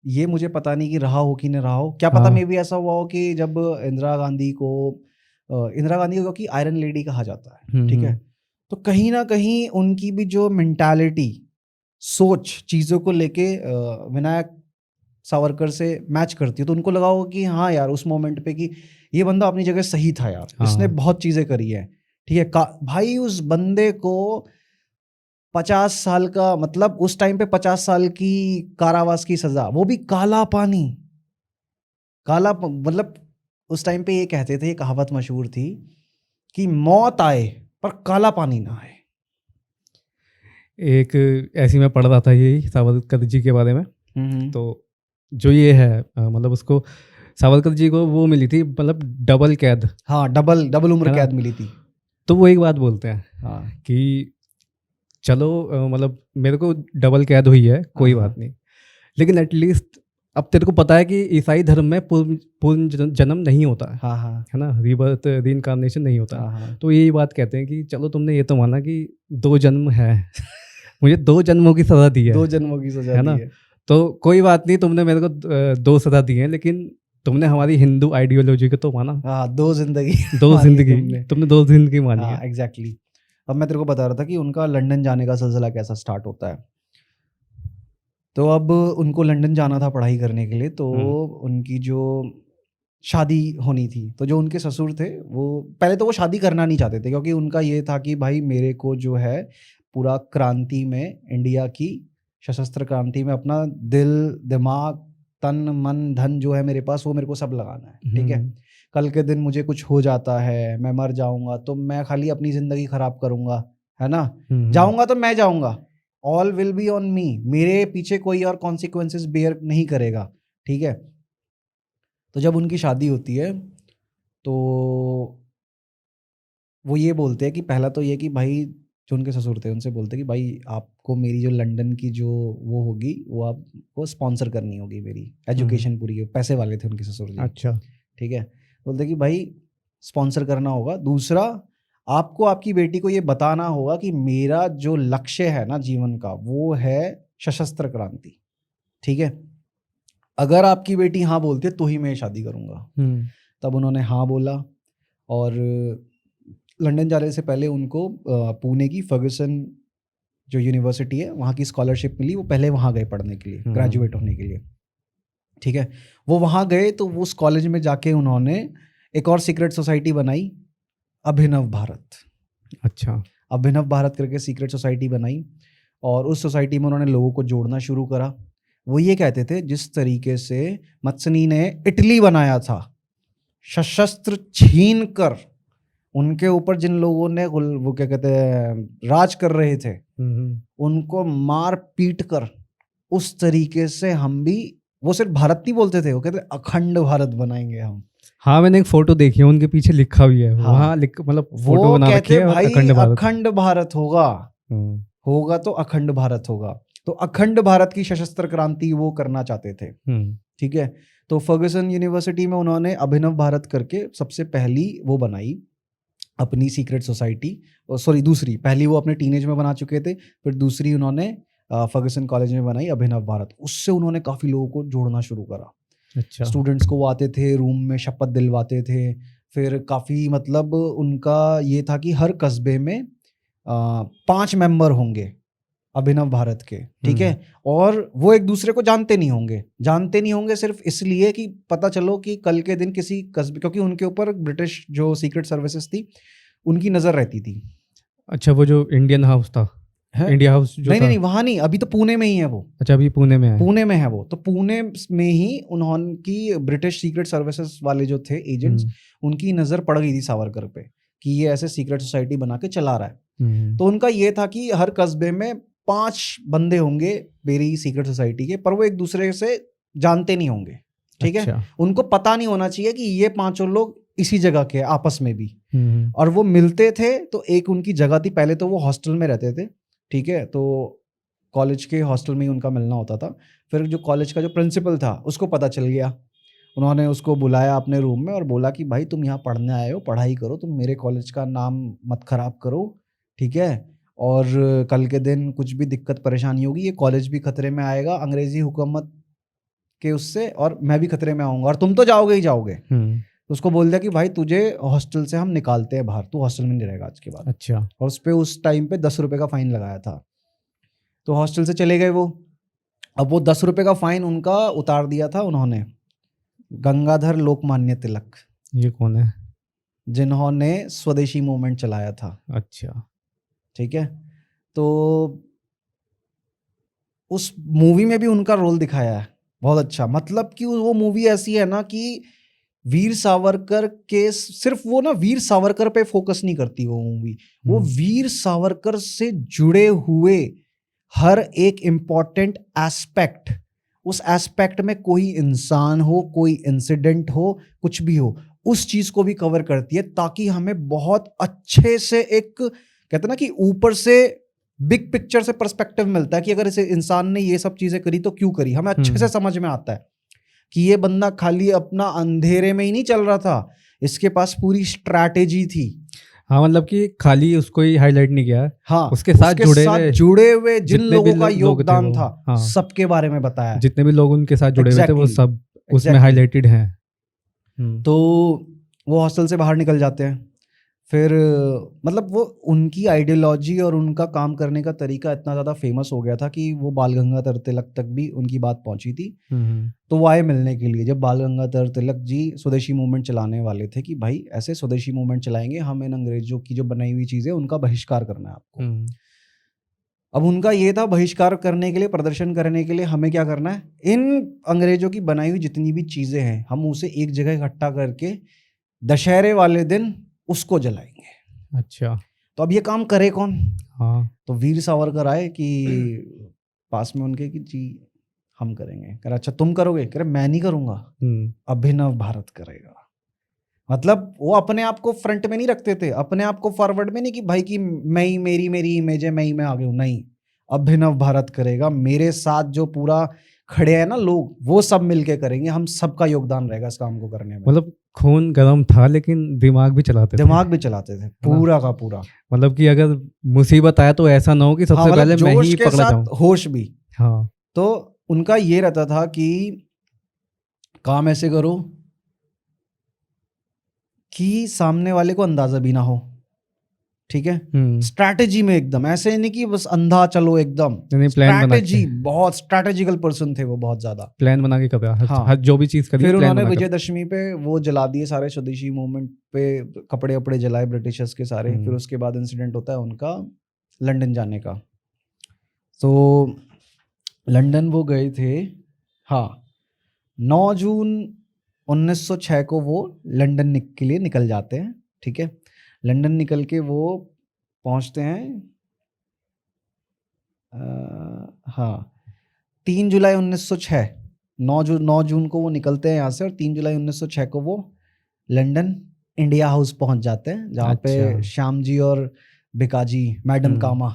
ये मुझे पता नहीं कि रहा हो कि नहीं रहा हो, क्या पता। मे भी ऐसा हुआ हो कि जब इंदिरा गांधी को क्योंकि आयरन लेडी कहा जाता है, ठीक है, तो कहीं ना कहीं उनकी भी जो मेंटालिटी, सोच चीजों को लेके विनायक सावरकर से मैच करती है। तो उनको लगा होगा कि हाँ यार, उस मोमेंट पे कि ये बंदा अपनी जगह सही था यार, इसने बहुत चीजें करी है। ठीक है, भाई उस बंदे को 50 साल का, मतलब उस टाइम पे 50 साल की कारावास की सजा, वो भी काला पानी। मतलब उस टाइम पे ये कहते थे, ये कहावत मशहूर थी कि मौत आए पर काला पानी ना आए। एक ऐसी मैं पढ़ रहा था यही सावरकर जी के बारे में। तो जो ये है मतलब उसको सावरकर जी को वो मिली थी मतलब डबल कैद। हाँ, डबल उम्र कैद मिली थी। तो वो एक बात बोलते हैं हाँ कि चलो मतलब मेरे को डबल कैद हुई है, कोई हाँ बात नहीं, लेकिन एटलीस्ट अब तेरे को पता है कि ईसाई धर्म में पूर्ण जन्म नहीं होता हाँ हाँ है ना, रीबर्थ रीइंकार्नेशन नहीं होता। हाँ हाँ तो यही बात कहते हैं कि चलो तुमने ये तो माना कि 2 जन्म है मुझे 2 जन्मों की सज़ा दी 2 जन्मों की सजा है दी ना? है। तो कोई बात नहीं, तुमने मेरे को 2 सज़ा दी हैं, लेकिन तुमने हमारी हिंदू आइडियोलॉजी को तो माना। हाँ 2 जिंदगी 2 मानी है ज़िंदगी तुमने 2 ज़िंदगी मानी हाँ है। एग्जैक्टली। अब मैं तेरे को बता रहा था कि उनका लंदन जाने का सिलसिला कैसा स्टार्ट होता है। तो अब उनको लंदन जाना था पढ़ाई करने के लिए, तो उनकी जो शादी होनी थी, तो जो उनके ससुर थे वो पहले तो वो शादी करना नहीं चाहते थे, क्योंकि उनका ये था कि भाई मेरे को जो है पूरा क्रांति में, इंडिया की सशस्त्र क्रांति में अपना दिल दिमाग तन मन धन जो है मेरे पास, वो मेरे को सब लगाना है। ठीक है, कल के दिन मुझे कुछ हो जाता है, मैं मर जाऊंगा, तो मैं खाली अपनी ज़िंदगी ख़राब करूंगा, है ना? जाऊंगा तो मैं जाऊंगा, all will be on me, मेरे पीछे कोई और कॉन्सिक्वेंसेस बेयर नहीं करेगा। ठीक है, तो जब उनकी शादी होती है तो वो ये बोलते हैं कि पहला तो ये कि भाई, जो उनके ससुर थे उनसे बोलते हैं कि भाई आपको मेरी जो लंदन की जो वो होगी वो आपको स्पॉन्सर करनी होगी, मेरी एजुकेशन पूरी हो। पैसे वाले थे उनके ससुर जी। अच्छा। ठीक है, बोलते कि भाई स्पॉन्सर करना होगा। दूसरा, आपको आपकी बेटी को ये बताना होगा कि मेरा जो लक्ष्य है ना जीवन का, वो है सशस्त्र क्रांति। ठीक है, अगर आपकी बेटी हाँ बोलती है तो ही मैं शादी करूँगा। तब उन्होंने हाँ बोला, और लंदन जाने से पहले उनको पुणे की फर्गसन जो यूनिवर्सिटी है वहाँ की स्कॉलरशिप मिली। वो पहले वहाँ गए पढ़ने के लिए, ग्रेजुएट होने के लिए। ठीक है, वो वहाँ गए तो वो उस कॉलेज में जाके उन्होंने एक और सीक्रेट सोसाइटी बनाई, अभिनव भारत। अच्छा। अभिनव भारत करके सीक्रेट सोसाइटी बनाई, और उस सोसाइटी में उन्होंने लोगों को जोड़ना शुरू करा। वो ये कहते थे जिस तरीके से मत्सनी ने इटली बनाया था, सशस्त्र छीन कर उनके ऊपर जिन लोगों ने वो क्या कहते हैं राज कर रहे थे, उनको मार पीट कर, उस तरीके से हम भी, वो सिर्फ भारत नहीं बोलते थे, वो कहते अखंड भारत बनाएंगे हम। हाँ, मैंने एक फोटो देखी है, उनके पीछे लिखा भी है। हाँ, वहाँ मतलब फोटो वो बना रखी कहते है, भाई अखंड भारत। अखंड भारत होगा, होगा तो अखंड भारत होगा। तो अखंड भारत की सशस्त्र क्रांति वो करना चाहते थे। ठीक है, तो फर्गसन यूनिवर्सिटी में उन्होंने अभिनव भारत करके सबसे पहली वो बनाई अपनी सीक्रेट सोसाइटी। सॉरी, दूसरी, पहली वो अपने टीनेज में बना चुके थे, फिर दूसरी उन्होंने फर्गसन कॉलेज में बनाई, अभिनव भारत। उससे उन्होंने काफ़ी लोगों को जोड़ना शुरू करा। अच्छा। स्टूडेंट्स को वो आते थे, रूम में शपथ दिलवाते थे। फिर काफ़ी मतलब उनका ये था कि हर कस्बे में 5 मेंबर होंगे अभिनव भारत के। ठीक है, और वो एक दूसरे को जानते नहीं होंगे सिर्फ इसलिए कि पता चलो कि कल के दिन किसी कस्बे, क्योंकि उनके ऊपर ब्रिटिश जो सीक्रेट सर्विसेज थी उनकी नज़र रहती थी। अच्छा, वो जो इंडियन हाउस था, इंडिया हाउस जो नहीं था? नहीं, वहाँ नहीं, अभी तो पुणे में ही है वो। अच्छा, अभी पुणे में है। पुणे में है वो, तो पुणे में ही उन्होंने की ब्रिटिश सीक्रेट सर्विसेज वाले जो थे एजेंट्स, उनकी नज़र पड़ गई थी सावरकर पे कि ये ऐसे सीक्रेट सोसाइटी बना के चला रहा है। तो उनका ये था कि हर कस्बे में 5 बंदे होंगे मेरी सीक्रेट सोसाइटी के, पर वो एक दूसरे से जानते नहीं होंगे। ठीक है, उनको पता नहीं होना चाहिए कि ये 5 लोग इसी जगह के आपस में भी। और वो मिलते थे तो एक उनकी जगह थी, पहले तो वो हॉस्टल में रहते थे। ठीक है, तो कॉलेज के हॉस्टल में ही उनका मिलना होता था। फिर जो कॉलेज का जो प्रिंसिपल था उसको पता चल गया, उन्होंने उसको बुलाया अपने रूम में और बोला कि भाई तुम यहाँ पढ़ने आए हो, पढ़ाई करो, तुम मेरे कॉलेज का नाम मत खराब करो। ठीक है, और कल के दिन कुछ भी दिक्कत परेशानी होगी, ये कॉलेज भी खतरे में आएगा अंग्रेजी हुकूमत के उससे, और मैं भी खतरे में आऊँगा, और तुम तो जाओगे ही जाओगे। तो उसको बोल दिया कि भाई तुझे हॉस्टल से हम निकालते हैं बाहर, तू हॉस्टल में नहीं रहेगा आज के बाद। अच्छा। और उस पर उस टाइम पे 10 रुपये का फाइन लगाया था। तो हॉस्टल से चले गए वो। अब वो 10 रुपये का फाइन उनका उतार दिया था उन्होंने गंगाधर लोकमान्य तिलक। ये कौन है? जिन्होंने स्वदेशी मूवमेंट चलाया था। अच्छा। ठीक है, तो उस मूवी में भी उनका रोल दिखाया है बहुत अच्छा। मतलब कि वो मूवी ऐसी है ना कि वीर सावरकर के, सिर्फ वो ना वीर सावरकर पे फोकस नहीं करती वो मूवी, वो वीर सावरकर से जुड़े हुए हर एक इम्पॉर्टेंट एस्पेक्ट, उस एस्पेक्ट में कोई इंसान हो, कोई इंसिडेंट हो, कुछ भी हो, उस चीज को भी कवर करती है, ताकि हमें बहुत अच्छे से एक कहते हैं ना कि ऊपर से बिग पिक्चर से पर्सपेक्टिव मिलता है कि अगर इसे इंसान ने ये सब चीजें करी तो क्यों करी, हमें अच्छे से समझ में आता है कि ये बंदा खाली अपना अंधेरे में ही नहीं चल रहा था, इसके पास पूरी स्ट्रैटेजी थी। हाँ, मतलब कि खाली उसको ही हाईलाइट नहीं किया, हाँ, उसके साथ जुड़े हुए जिन जितने भी लोगों का लोग थे योगदान वो, था, हाँ, सबके बारे में बताया। जितने भी लोग उनके साथ जुड़े हुए थे वो सब उसमें Exactly. हाईलाइटेड हैं। तो वो हॉस्टल से बाहर निकल जाते हैं, फिर मतलब वो उनकी आइडियोलॉजी और उनका काम करने का तरीका इतना ज़्यादा फेमस हो गया था कि वो बाल गंगाधर तिलक तक भी उनकी बात पहुंची थी। तो वो आए मिलने के लिए, जब बाल गंगाधर तिलक जी स्वदेशी मूवमेंट चलाने वाले थे कि भाई ऐसे स्वदेशी मूवमेंट चलाएंगे, हम इन अंग्रेजों की जो बनाई हुई चीज़ें उनका बहिष्कार करना है आपको। अब उनका ये था बहिष्कार करने के लिए, प्रदर्शन करने के लिए हमें क्या करना है, इन अंग्रेजों की बनाई हुई जितनी भी चीज़ें हैं हम उसे एक जगह इकट्ठा करके दशहरे वाले दिन उसको जलाएंगे। अच्छा, तो अब ये काम करे कौन? हाँ, तो वीर सावरकर आए कि पास में उनके कि जी हम करेंगे। कह रहा अच्छा तुम करोगे? कह रहे मैं नहीं करूंगा, अभिनव भारत करेगा। मतलब वो अपने आप को फ्रंट में नहीं रखते थे, अपने आप को फॉरवर्ड में नहीं कि भाई कि मैं ही मेरी इमेज है, मैं ही मैं आगे हूं, नहीं, अभिनव भारत करेगा। मेरे साथ जो पूरा खड़े हैं ना लोग, वो सब मिलके करेंगे, हम सबका योगदान रहेगा इस काम को करने में। मतलब खून गर्म था लेकिन दिमाग भी चलाते थे, दिमाग भी चलाते थे पूरा का पूरा। मतलब कि अगर मुसीबत आए तो ऐसा ना हो कि सबसे हाँ, पहले मैं जोश ही के पकड़ा साथ जाऊं। होश भी। हाँ, तो उनका ये रहता था कि काम ऐसे करो कि सामने वाले को अंदाजा भी ना हो, ठीक है, स्ट्रैटेजी में एकदम ऐसे नहीं कि बस अंधा चलो एकदम, स्ट्रैटेजी, बहुत स्ट्रैटेजिकल पर्सन थे वो, बहुत ज्यादा प्लान बना के करा। हाँ, हर जो भी चीज करी फिर प्लान उन्होंने बना कर। विजयदशमी पे वो जला दिए सारे स्वदेशी मूवमेंट पे, कपड़े वपड़े जलाए ब्रिटिशर्स के सारे। फिर उसके बाद इंसिडेंट होता है उनका लंदन जाने का। तो लंदन वो गए थे, हाँ, 9 जून 1906 को वो लंदन के लिए निकल जाते हैं, ठीक है। लंदन निकल के वो पहुंचते हैं हाँ 3 जुलाई 1906, 9 जून को वो निकलते हैं यहाँ से, और 3 जुलाई 1906 को वो लंदन इंडिया हाउस पहुंच जाते हैं, जहाँ पे श्याम जी और भिकाजी, मैडम कामा,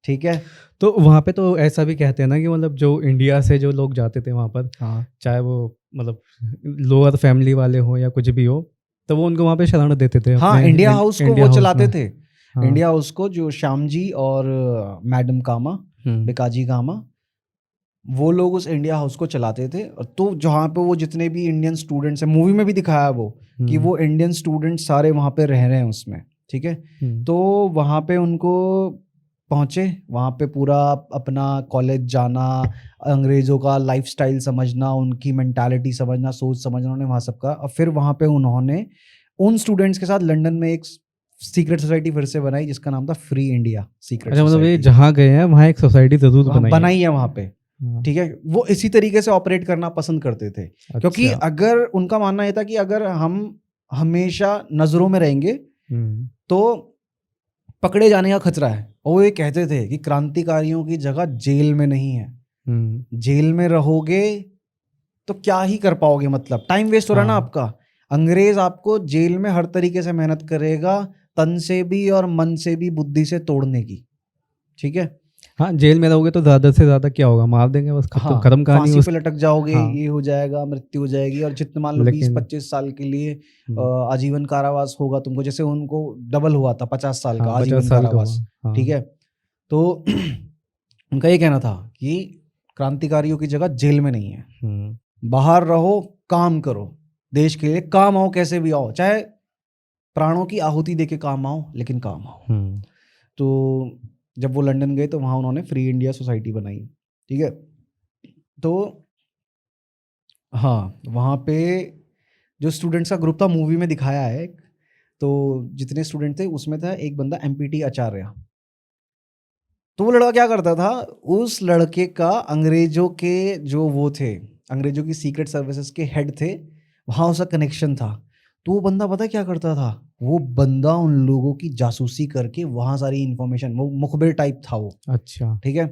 ठीक है। तो वहाँ पे तो ऐसा भी कहते हैं ना कि मतलब जो इंडिया से जो लोग जाते थे वहाँ पर, हाँ, चाहे वो मतलब लोअर फैमिली वाले हो या कुछ भी हो, तो वो उनको वहाँ पे शरण देते थे। हाँ, इंडिया हाउस को वो चलाते थे। हाँ, इंडिया हाउस को जो श्याम जी और मैडम कामा, भिकाजी कामा, वो लोग उस इंडिया हाउस को चलाते थे। तो जहाँ पे वो जितने भी इंडियन स्टूडेंट्स हैं, मूवी में भी दिखाया वो कि वो इंडियन स्टूडेंट सारे वहाँ पे रह रहे हैं उसमें, ठीक है। तो वहाँ पे उनको पहुँचे, वहाँ पे पूरा अपना कॉलेज जाना, अंग्रेज़ों का लाइफस्टाइल समझना, उनकी मेंटालिटी समझना, सोच समझना, उन्होंने वहाँ सबका। और फिर वहाँ पे उन्होंने उन स्टूडेंट्स के साथ लंदन में एक सीक्रेट सोसाइटी फिर से बनाई जिसका नाम था फ्री इंडिया सीक्रेट अच्छा, मतलब ये सोसाइटी। जहाँ गए हैं वहाँ एक सोसाइटी जरूर बनाई है वहाँ पे, ठीक है। वो इसी तरीके से ऑपरेट करना पसंद करते थे। अच्छा। क्योंकि अगर उनका मानना ये था कि अगर हम हमेशा नजरों में रहेंगे तो पकड़े जाने का खतरा है। और वो ये कहते थे कि क्रांतिकारियों की जगह जेल में नहीं है, जेल में रहोगे तो क्या ही कर पाओगे, मतलब टाइम वेस्ट हो रहा है ना आपका। अंग्रेज आपको जेल में हर तरीके से मेहनत करेगा, तन से भी और मन से भी, बुद्धि से तोड़ने की, ठीक है। हाँ, जेल में रहोगे तो ज्यादा से ज्यादा क्या होगा, मार देंगे बस, खत्म खत्म कहानी। फांसी पे लटक जाओगे, ये हो जाएगा, मृत्यु हो जाएगी। और जितने मान लो 20-25 साल के लिए आजीवन कारावास होगा तुमको, जैसे उनको डबल हुआ था 50 साल का आजीवन कारावास, ठीक है। तो उनका ये कहना था कि क्रांतिकारियों की जगह जेल में नहीं है, बाहर रहो, काम करो, देश के लिए काम आओ, कैसे भी आओ, चाहे प्राणों की आहुति देके काम आओ, लेकिन काम आओ। तो जब वो लंदन गए तो वहाँ उन्होंने फ्री इंडिया सोसाइटी बनाई, ठीक है। तो हाँ, वहाँ पे जो स्टूडेंट्स का ग्रुप था मूवी में दिखाया है, तो जितने स्टूडेंट थे उसमें था एक बंदा MPT आचार्य। तो वो लड़का क्या करता था, उस लड़के का अंग्रेजों के जो वो थे, अंग्रेजों की सीक्रेट सर्विसेज के हेड थे, वहाँ उसका कनेक्शन था। तो वो बंदा पता क्या करता था, वो बंदा उन लोगों की जासूसी करके वहाँ सारी इंफॉर्मेशन, वो मुखबिर टाइप था वो, अच्छा, ठीक है।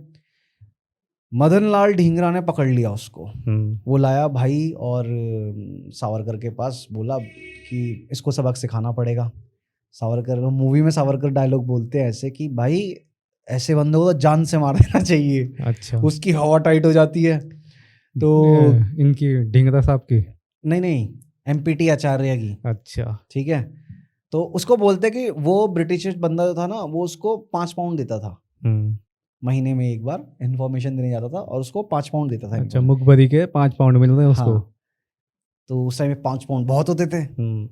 मदन लाल ढींगरा ने पकड़ लिया उसको, हम्म, वो लाया भाई और सावरकर के पास, बोला कि इसको सबक सिखाना पड़ेगा। सावरकर, मूवी में सावरकर डायलॉग बोलते हैं ऐसे कि भाई ऐसे बंदों को तो जान से मार देना चाहिए। अच्छा। उसकी हवा टाइट हो जाती है तो इनकी ढींगरा साहब की। नहीं, एमपीटी आचार्य की, अच्छा। ठीक है। तो उसको बोलते कि वो ब्रिटिश बंदा जो था ना, वो उसको 5 पाउंड देता था हम्म, महीने में एक बार, इन्फॉर्मेशन देने जाता था और उसको 5 पाउंड देता था अच्छा, information। मुखबरी के 5 पाउंड मिल रहे हैं उसको। हाँ, तो उस टाइम में 5 पाउंड बहुत होते थे। हम्म,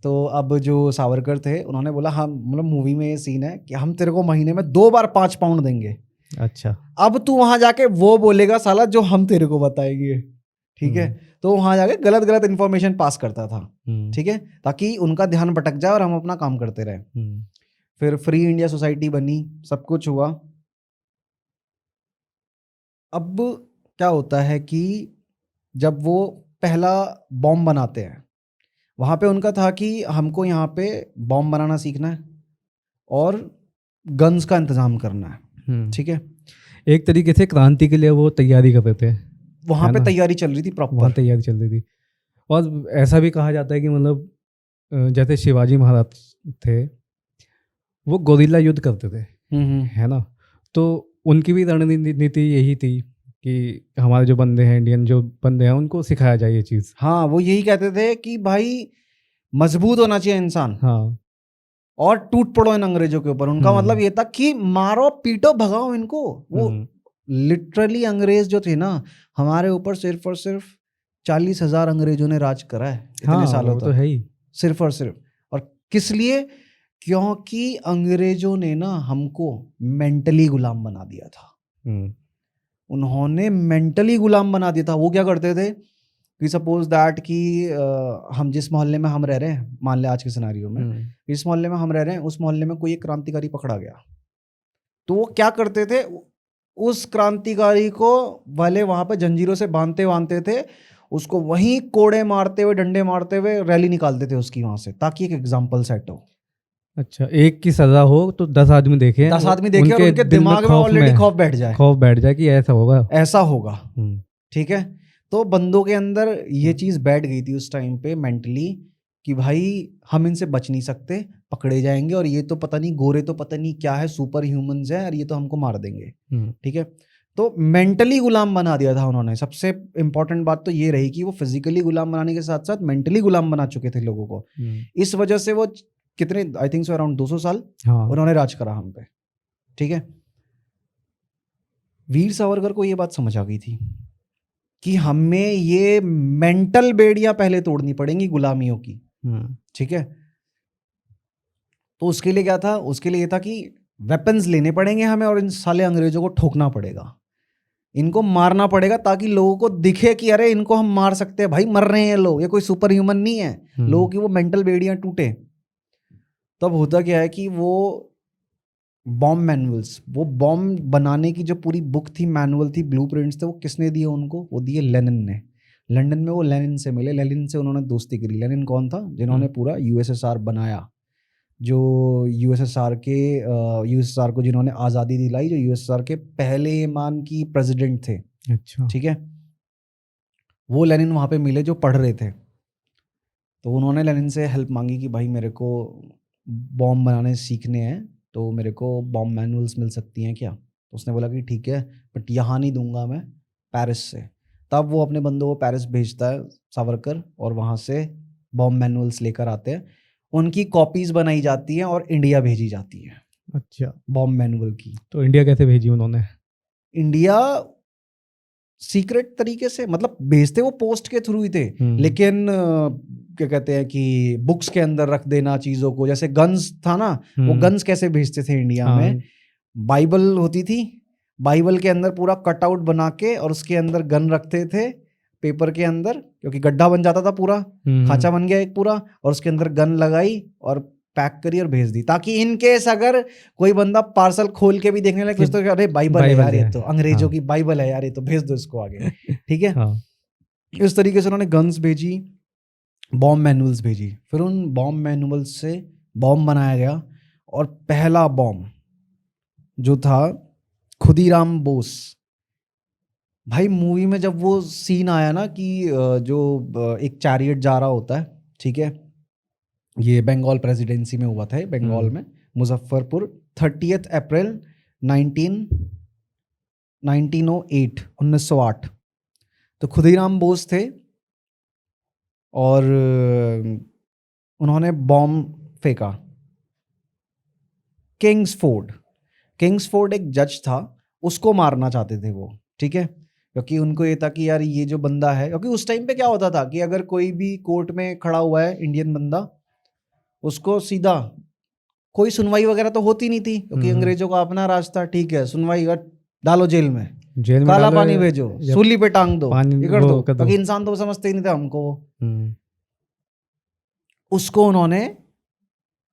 तो अब जो सावरकर थे उन्होंने बोला, हम मतलब मूवी में ये सीन है कि हम तेरे को महीने में 2 बार 5 पाउंड देंगे, अच्छा। अब तू वहां जाके वो बोलेगा साला जो हम तेरे को बताएंगे, ठीक है। तो वहां जाके गलत गलत इन्फॉर्मेशन पास करता था, ठीक है, ताकि उनका ध्यान भटक जाए और हम अपना काम करते रहे। फिर फ्री इंडिया सोसाइटी बनी, सब कुछ हुआ। अब क्या होता है कि जब वो पहला बॉम्ब बनाते हैं, वहां पे उनका था कि हमको यहाँ पे बॉम्ब बनाना सीखना है और गन्स का इंतजाम करना है, ठीक है। एक तरीके से क्रांति के लिए वो तैयारी कर रहे थे, वहां है पे ना? तैयारी चल रही थी वहाँ प्रॉपर। तैयारी चल रही थी। और ऐसा भी कहा जाता है कि मतलब जैसे शिवाजी महाराज थे, वो गोरिल्ला युद्ध करते थे, है ना? तो उनकी भी रणनीति यही थी कि हमारे जो बंदे हैं, इंडियन जो बंदे हैं, उनको सिखाया जाए ये चीज़। हाँ, वो यही कहते थे कि भाई मजबूत होना चाहिए इंसान हाँ। और टूट पड़ो इन अंग्रेजों के ऊपर। उनका मतलब ये था कि मारो पीटो भगाओ इनको। वो लिटरली अंग्रेज जो थे ना, हमारे ऊपर सिर्फ और सिर्फ 40,000 अंग्रेजों ने राज करा है इतने हाँ, सालों वो तक, तो है ही। सिर्फ और सिर्फ। और किस लिए? क्योंकि अंग्रेजों ने ना हमको मेंटली गुलाम बना दिया था। उन्होंने मेंटली गुलाम बना दिया था। वो क्या करते थे कि सपोज दैट कि हम जिस मोहल्ले में हम रह रहे हैं, मान ले आज के सिनेरियो में, इस मोहल्ले में हम रह रहे हैं, उस मोहल्ले में कोई एक क्रांतिकारी पकड़ा गया, तो वो क्या करते थे, उस क्रांतिकारी को भले वहां पे जंजीरों से बांधते थे, उसको वहीं कोड़े मारते हुए, डंडे मारते हुए रैली निकालते थे उसकी वहां से, ताकि एक एग्जाम्पल सेट हो। अच्छा, एक की सजा हो तो 10 आदमी देखें, 10 आदमी देखे और उनके दिल दिमाग में खौफ ऑलरेडी खौफ बैठ जाए, खौफ बैठ जाए कि ऐसा होगा। ऐसा होगा, ठीक है। तो बंदों के अंदर ये चीज बैठ गई थी उस टाइम पे मेंटली कि भाई हम इनसे बच नहीं सकते, पकड़े जाएंगे, और ये तो पता नहीं गोरे तो पता नहीं क्या है, सुपर ह्यूमंस है, और ये तो हमको मार देंगे, ठीक है। तो मेंटली गुलाम बना दिया था उन्होंने। सबसे इंपॉर्टेंट बात तो ये रही कि वो फिजिकली गुलाम बनाने के साथ साथ मेंटली गुलाम बना चुके थे लोगों को। इस वजह से वो कितने, आई थिंक सो अराउंड 200 साल उन्होंने राज करा हम पे, ठीक है। वीर सावरकर को ये बात समझ आ गई थी कि हमें ये मेंटल बेड़ियां पहले तोड़नी पड़ेंगी गुलामियों की, ठीक है। तो उसके लिए क्या था? उसके लिए ये था कि वेपन्स लेने पड़ेंगे हमें और इन साले अंग्रेजों को ठोकना पड़ेगा, इनको मारना पड़ेगा, ताकि लोगों को दिखे कि अरे इनको हम मार सकते हैं भाई, मर रहे हैं लोग, ये कोई सुपर ह्यूमन नहीं है। लोगों की वो मेंटल बेड़ियां टूटे। तब होता क्या है कि वो बॉम्ब मैनुअल्स, वो बॉम्ब बनाने की जो पूरी बुक थी, मैनुअल थी, ब्लूप्रिंट्स थे, वो किसने दिए उनको? वो दिए लेनिन ने। लंदन में वो लेनिन से मिले, लेनिन से उन्होंने दोस्ती करी। लेनिन कौन था? जिन्होंने पूरा यूएसएसआर बनाया, जो यूएसएसआर को जिन्होंने आज़ादी दिलाई, जो यूएसएसआर के पहले ईमान की प्रेसिडेंट थे, अच्छा। ठीक है। वो लेनिन वहाँ पे मिले जो पढ़ रहे थे। तो उन्होंने लेनिन से हेल्प मांगी कि भाई मेरे को बॉम्ब बनाने सीखने हैं, तो मेरे को बॉम्ब मैनुअल्स मिल सकती हैं क्या? तो उसने बोला कि ठीक है, बट यहाँ नहीं दूंगा मैं, पेरिस से। तब वो अपने बंदों को पेरिस भेजता है सावरकर, और वहाँ से बॉम्ब मैनुअल्स लेकर आते हैं। उनकी कॉपीज बनाई जाती हैं और इंडिया भेजी जाती है। अच्छा, बॉम्ब मैनुअल की। तो इंडिया कैसे भेजी उन्होंने? इंडिया सीक्रेट तरीके से, मतलब भेजते वो पोस्ट के थ्रू ही थे, लेकिन क्या कहते हैं कि बुक्स के अंदर रख देना चीजों को, जैसे गन्स था ना, वो गन्स कैसे भेजते थे इंडिया में? बाइबल होती थी, बाइबल के अंदर पूरा कटआउट बना के और उसके अंदर गन रखते थे पेपर के अंदर, क्योंकि गड्ढा बन जाता था पूरा, खांचा बन गया एक पूरा, और उसके अंदर गन लगाई और पैक करी और भेज दी, ताकि इन केस अगर कोई बंदा पार्सल खोल के भी देखने लगे तो अरे बाइबल है यार, ये तो अंग्रेजों की बाइबल है यार, ये तो भेज दो इसको आगे, ठीक है। इस तरीके से उन्होंने गन्स भेजी, बॉम्ब मैनुअल्स भेजी। फिर उन बॉम्ब मैनुअल्स से बॉम्ब बनाया गया, और पहला बॉम्ब जो था, खुदीराम बोस भाई मूवी में जब वो सीन आया ना कि जो एक चैरियट जा रहा होता है, ठीक है, ये बंगाल प्रेसिडेंसी में हुआ था, ये बंगाल में, मुजफ्फरपुर, 30 अप्रैल 1908 1908। तो खुदीराम बोस थे और उन्होंने बॉम्ब फेंका। किंग्सफोर्ड किंग्सफोर्ड एक जज था, उसको मारना चाहते थे वो, ठीक है, क्योंकि उनको ये था कि यार ये जो बंदा है, क्योंकि उस टाइम पे क्या होता था कि अगर कोई भी कोर्ट में खड़ा हुआ है इंडियन बंदा, उसको सीधा कोई सुनवाई वगैरह तो होती नहीं थी, क्योंकि अंग्रेजों का अपना राज था, ठीक है, सुनवाई कर डालो जेल में, जेल में काला डालो पानी भेजो, या सूली पे टांग दो, पानी ये कर वो दो, कर दो। क्योंकि इंसान तो वो समझते ही नहीं थे हमको वो। हम्म, उसको उन्होंने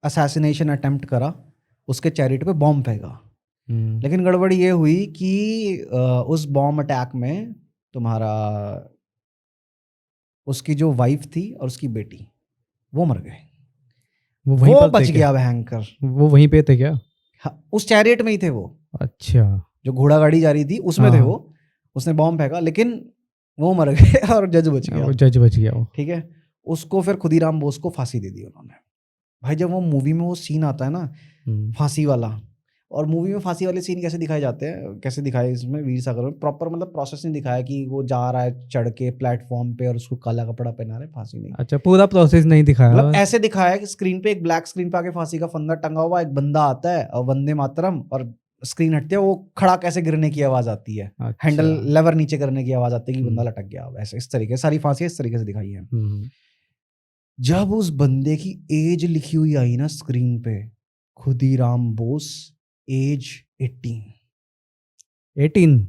असैसिनेशन अटेम्प्ट करा, उसके चैरिटी पे बॉम्ब फेंका। लेकिन गड़बड़ी ये हुई कि उस बॉम्ब अटैक में तुम्हारा उसकी जो वाइफ थी और उसकी बेटी वो मर गए। वो वहीं वो पर थे बच क्या? गया भयंकर। वो वहीं पे थे क्या? हाँ, उस चैरियट में ही थे वो, अच्छा। जो घोड़ा गाड़ी जा रही थी उसमें हाँ थे हाँ, वो। उसने बॉम्ब फेंका लेकिन वो मर गए और जज बच गया, वो जज बच गया वो। ठीक है। उसको फिर खुदीराम बोस को फांसी दे दी उन्होंने। भाई जब वो मूवी में वो सीन आता है ना, हम्म, फांसी वाला, और मूवी में फांसी वाले सीन कैसे दिखाए जाते हैं, कैसे दिखाए इसमें वीर सागर में, प्रॉपर मतलब प्रोसेस नहीं दिखाया कि वो जा रहा है चढ़ के प्लेटफॉर्म पे और उसको काला कपड़ा पहना रहे, फांसी नहीं। अच्छा, पूरा प्रोसेस नहीं दिखाया मतलब बस। ऐसे दिखाया है कि स्क्रीन पे एक ब्लैक स्क्रीन पे आके फांसी का फंदा टंगा हुआ, एक बंदा आता है और वंदे मातरम, और स्क्रीन हटती है, वो खड़ा कैसे गिरने की आवाज आती है, हैंडल अच्छा। लेवर नीचे करने की आवाज आती है कि बंदा हम्म, लटक गया, ऐसे इस तरीके सारी फांसी इस तरीके से दिखाई है। हम्म, जब उस बंदे की एज लिखी हुई आई ना स्क्रीन पे, खुदीराम बोस, एज 18, 18।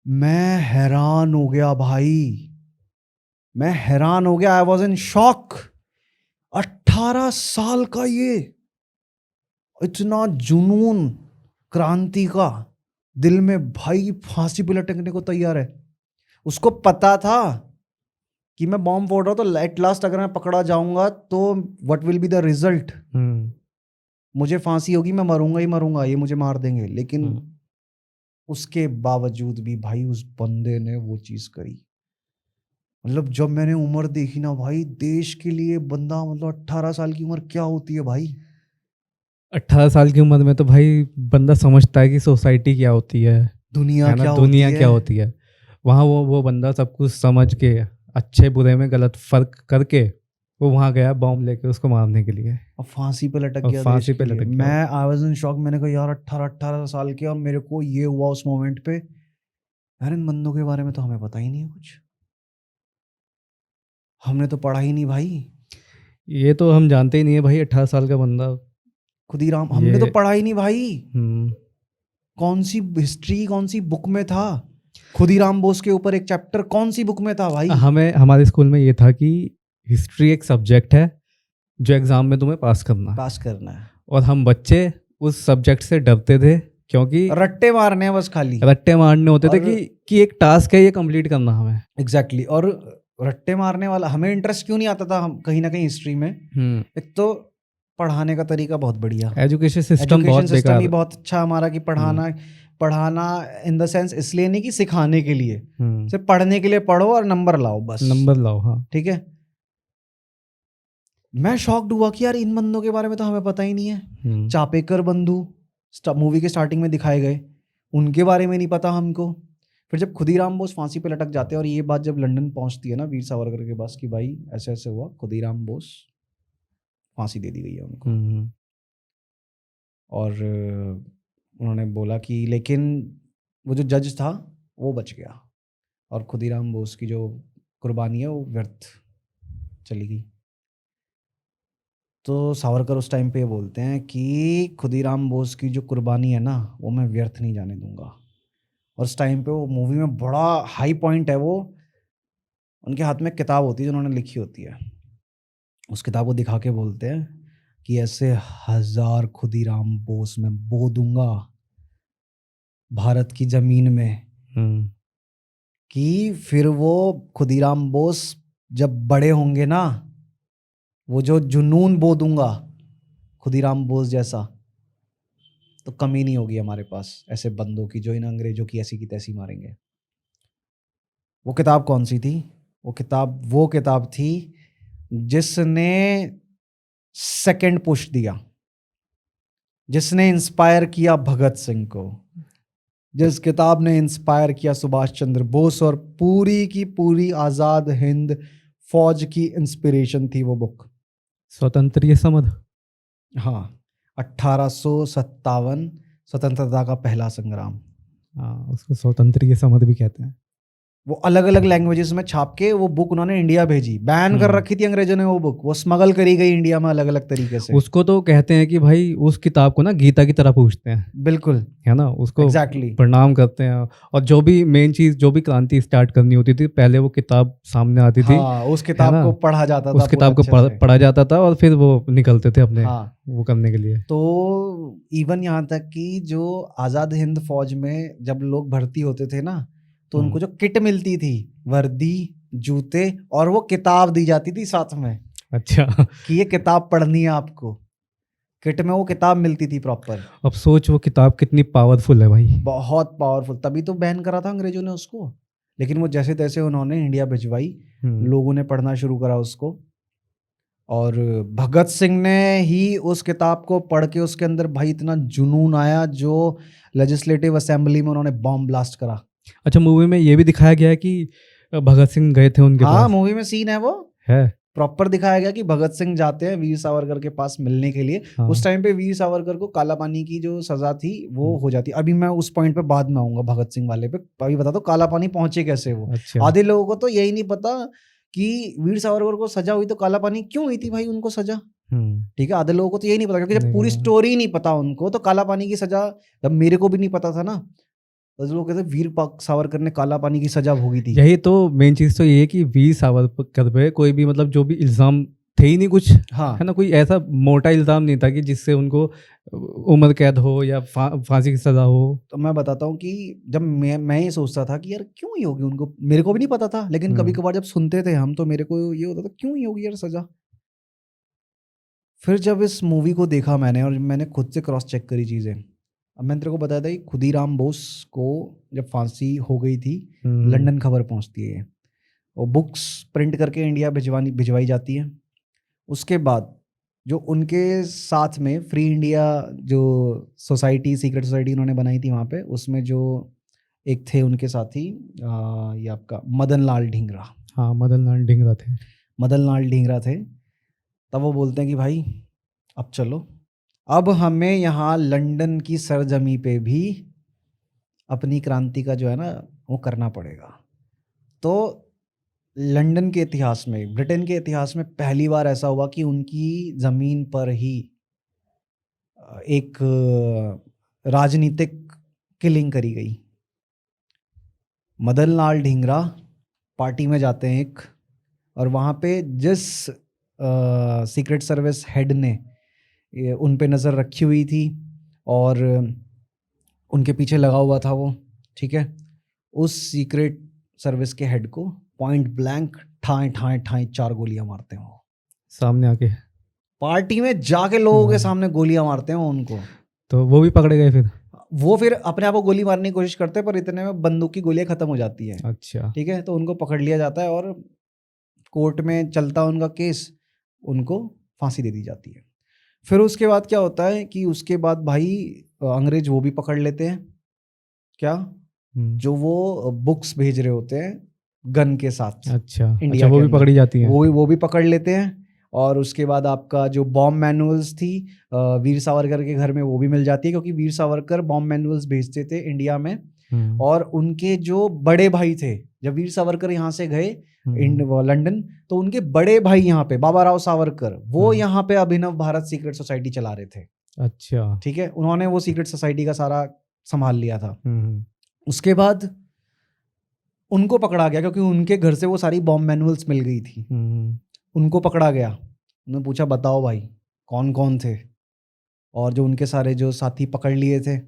मैं हैरान हो गया भाई, मैं हैरान हो गया, आई वॉज इन शॉक। 18 साल का ये, इतना जुनून क्रांति का, दिल में भाई फांसी पे लटकने को तैयार है। उसको पता था कि मैं बॉम्ब फोड़ रहा हूं तो एट लास्ट अगर मैं पकड़ा जाऊंगा तो what will be the result, hmm, मुझे फांसी होगी, मैं मरूंगा ही मरूंगा, ये मुझे मार देंगे। लेकिन हम्म। उसके बावजूद भी भाई उस बंदे ने वो चीज करी। मतलब जब मैंने उम्र देखी ना भाई, देश के लिए बंदा, मतलब 18 साल की उम्र क्या होती है भाई। 18 साल की उम्र में तो भाई बंदा समझता है कि सोसाइटी क्या होती दुनिया है ना, क्या होती दुनिया है। क्या होती है। वहाँ वो बंदा सब कुछ समझ के, अच्छे बुरे में गलत फर्क करके, वो वहाँ गया बॉम्ब लेके उसको मारने के लिए, और फांसी पे लटक और गया देश फांसी के पे लिए। लटक गया मैं वो। आई वाज इन शॉक, मैंने कहा यार 18 साल के, और मेरे को ये हुआ उस मोमेंट पे, यार इन बंदों के बारे में तो हमें पता ही नहीं है कुछ, हमने तो पढ़ा ही नहीं भाई। ये तो हम जानते ही नहीं है भाई, 18 साल का बंदा। खुदीराम हमने तो ये पढ़ा ही नहीं भाई, हम्म, कौन सी हिस्ट्री कौन सी बुक में था खुदीराम बोस के ऊपर एक चैप्टर, कौन सी बुक में था भाई। हमें हमारे स्कूल में ये था कि हिस्ट्री एक सब्जेक्ट है जो एग्ज़ाम में तुम्हें पास करना है। पास करना है, और हम बच्चे उस सब्जेक्ट से डरते थे, क्योंकि रट्टे मारने हैं बस खाली। रट्टे मारने होते थे और कि एक टास्क है ये कंप्लीट करना हमें। एग्जैक्टली और रट्टे मारने वाला हमें इंटरेस्ट क्यों नहीं आता था, हम कहीं ना कहीं हिस्ट्री में, एक तो पढ़ाने का तरीका बहुत बढ़िया, एजुकेशन सिस्टम बहुत एजुकेशन सिस्टम ही बेकार। बहुत अच्छा हमारा, कि पढ़ाना पढ़ाना इन द सेंस इसलिए नहीं कि सिखाने के लिए, सिर्फ पढ़ने के लिए पढ़ो और नंबर लाओ बस, नंबर लाओ, हाँ। ठीक है। मैं शॉक्ड हुआ कि यार इन बंदों के बारे में तो हमें पता ही नहीं है। चापेकर बंधु मूवी के स्टार्टिंग में दिखाए गए, उनके बारे में नहीं पता हमको। फिर जब खुदीराम बोस फांसी पे लटक जाते हैं, और ये बात जब लंदन पहुंचती है ना वीर सावरकर के पास कि भाई ऐसे ऐसे हुआ, खुदीराम बोस फांसी दे दी गई है उनको, और उन्होंने बोला कि लेकिन वो जो जज था वो बच गया, और खुदीराम बोस की जो कुर्बानी है वो व्यर्थ चली गई। तो सावरकर उस टाइम पे ये बोलते हैं कि खुदीराम बोस की जो कुर्बानी है ना वो मैं व्यर्थ नहीं जाने दूंगा। और उस टाइम पे वो मूवी में बड़ा हाई पॉइंट है, वो उनके हाथ में किताब होती है जिन्होंने लिखी होती है, उस किताब को दिखा के बोलते हैं कि ऐसे 1000 खुदीराम बोस मैं बो दूंगा भारत की जमीन में, कि फिर वो खुदीराम बोस जब बड़े होंगे ना, वो जो जुनून बो दूंगा खुदीराम बोस जैसा, तो कमी नहीं होगी हमारे पास ऐसे बंदों की जो इन अंग्रेजों की ऐसी की तैसी मारेंगे। वो किताब कौन सी थी? वो किताब थी जिसने सेकंड पुश दिया, जिसने इंस्पायर किया भगत सिंह को, जिस किताब ने इंस्पायर किया सुभाष चंद्र बोस, और पूरी की पूरी आज़ाद हिंद फौज की इंस्पिरेशन थी वो बुक। स्वतंत्र समर। हाँ, 1857 स्वतंत्रता का पहला संग्राम। हाँ, उसको स्वतंत्र समर भी कहते हैं। वो अलग अलग लैंग्वेजेस में छाप के वो बुक उन्होंने इंडिया भेजी। बैन कर रखी थी अंग्रेजों ने वो बुक, वो स्मगल करी गई इंडिया में अलग अलग तरीके से। उसको तो कहते हैं कि भाई उस किताब को ना गीता की तरह पूछते हैं। बिल्कुल, है ना, उसको एग्जैक्टली प्रणाम करते हैं। और जो भी मेन चीज, जो भी क्रांति स्टार्ट करनी होती थी, पहले वो किताब सामने आती थी। हाँ, उस किताब को पढ़ा जाता था, उस किताब को पढ़ा जाता था और फिर वो निकलते थे अपने वो करने के लिए। तो इवन यहाँ तक कि जो आज़ाद हिंद फौज में जब लोग भर्ती होते थे ना, तो उनको जो किट मिलती थी, वर्दी, जूते और वो किताब दी जाती थी साथ में। अच्छा, कि ये किताब पढ़नी है आपको, किट में वो किताब मिलती थी प्रॉपर। अब सोच वो किताब कितनी पावरफुल है भाई। बहुत पावरफुल, तभी तो बैन करा था अंग्रेजों ने उसको। लेकिन वो जैसे तैसे उन्होंने इंडिया भिजवाई, लोगों ने पढ़ना शुरू करा उसको। और भगत सिंह ने ही उस किताब को पढ़ के उसके अंदर भाई इतना जुनून आया, जो लेजिस्लेटिव असेंबली में उन्होंने बॉम्ब ब्लास्ट करा। अच्छा, मूवी में ये भी दिखाया गया है कि भगत सिंह गए थे उनके पास। हाँ, मूवी में सीन है, वो है प्रॉपर दिखाया गया कि भगत सिंह जाते हैं वीर सावरकर के पास मिलने के लिए। हाँ। उस टाइम पे वीर सावरकर को काला पानी की जो सजा थी वो हो जाती। अभी मैं उस पॉइंट पे बाद में आऊंगा, भगत सिंह वाले पे। अभी बता दो काला पानी पहुंचे कैसे वो। अच्छा। आधे लोगों को तो यही नहीं पता कि वीर सावरकर को सजा हुई तो काला पानी क्यों हुई थी भाई उनको सजा। ठीक है, आधे लोगों को तो यही नहीं पता, क्योंकि जब पूरी स्टोरी नहीं पता उनको, तो काला पानी की सजा जब मेरे को भी नहीं पता था ना, तो लोग कहते वीर सावरकर ने काला पानी की सजा भोगी थी। यही तो मेन चीज तो ये है कि वीर सावरकर पे कोई भी मतलब जो भी इल्जाम थे ही नहीं कुछ। हाँ, है ना, कोई ऐसा मोटा इल्जाम नहीं था कि जिससे उनको उम्र कैद हो या फांसी की सजा हो। तो मैं बताता हूँ कि जब मैं ये सोचता था कि यार क्यों ही होगी उनको, मेरे को भी नहीं पता था, लेकिन कभी कभार जब सुनते थे हम, तो मेरे को ये होता था क्यों ही होगी यार सजा। फिर जब इस मूवी को देखा मैंने, और मैंने खुद से क्रॉस चेक करी चीज़ें। अब मैंने तेरे को बताया था कि खुदीराम बोस को जब फांसी हो गई थी, लंदन खबर पहुंचती है, और बुक्स प्रिंट करके इंडिया भिजवाई जाती है। उसके बाद जो उनके साथ में फ्री इंडिया जो सोसाइटी, सीक्रेट सोसाइटी उन्होंने बनाई थी वहाँ पे, उसमें जो एक थे उनके साथी, ये आपका मदन लाल ढींगरा। हाँ, मदन लाल ढींगरा थे। मदन लाल ढींगरा थे। तब वो बोलते हैं कि भाई अब चलो, अब हमें यहाँ लंदन की सरजमी पे भी अपनी क्रांति का जो है ना वो करना पड़ेगा। तो लंदन के इतिहास में, ब्रिटेन के इतिहास में पहली बार ऐसा हुआ कि उनकी ज़मीन पर ही एक राजनीतिक किलिंग करी गई। मदन लाल ढींगरा पार्टी में जाते हैं एक, और वहाँ पे जिस सीक्रेट सर्विस हेड ने उन पे नज़र रखी हुई थी और उनके पीछे लगा हुआ था वो, ठीक है, उस सीक्रेट सर्विस के हेड को पॉइंट ब्लैंक ठाए ठाए ठाए 4 गोलियां मारते हैं वो सामने आके। पार्टी में जाके लोगों के सामने गोलियां मारते हैं उनको। तो वो भी पकड़े गए फिर? वो फिर अपने आप को गोली मारने की कोशिश करते हैं, पर इतने में बंदूक की गोलियां खत्म हो जाती है। अच्छा, ठीक है, तो उनको पकड़ लिया जाता है और कोर्ट में चलता है उनका केस, उनको फांसी दे दी जाती है। फिर उसके बाद क्या होता है कि उसके बाद भाई अंग्रेज वो भी पकड़ लेते हैं, क्या जो वो बुक्स भेज रहे होते हैं गन के साथ। अच्छा, इंडिया वो भी पकड़ी जाती है। वो भी पकड़ लेते हैं। और उसके बाद आपका जो बॉम्ब मैनुअल्स थी वीर सावरकर के घर में, वो भी मिल जाती है, क्योंकि वीर सावरकर बॉम्ब मैनुअल्स भेजते थे इंडिया में। और उनके जो बड़े भाई थे, जब वीर सावरकर यहाँ से गए लंदन, तो उनके बड़े भाई यहाँ पे बाबा राव सावरकर, वो यहाँ पे अभिनव भारत सीक्रेट सोसाइटी चला रहे थे। अच्छा, ठीक है, उन्होंने वो सीक्रेट सोसाइटी का सारा संभाल लिया था। उसके बाद उनको पकड़ा गया, क्योंकि उनके घर से वो सारी बॉम्ब मैनुअल्स मिल गई थी। उनको पकड़ा गया, उन्होंने पूछा बताओ भाई कौन कौन थे, और जो उनके सारे जो साथी पकड़ लिए थे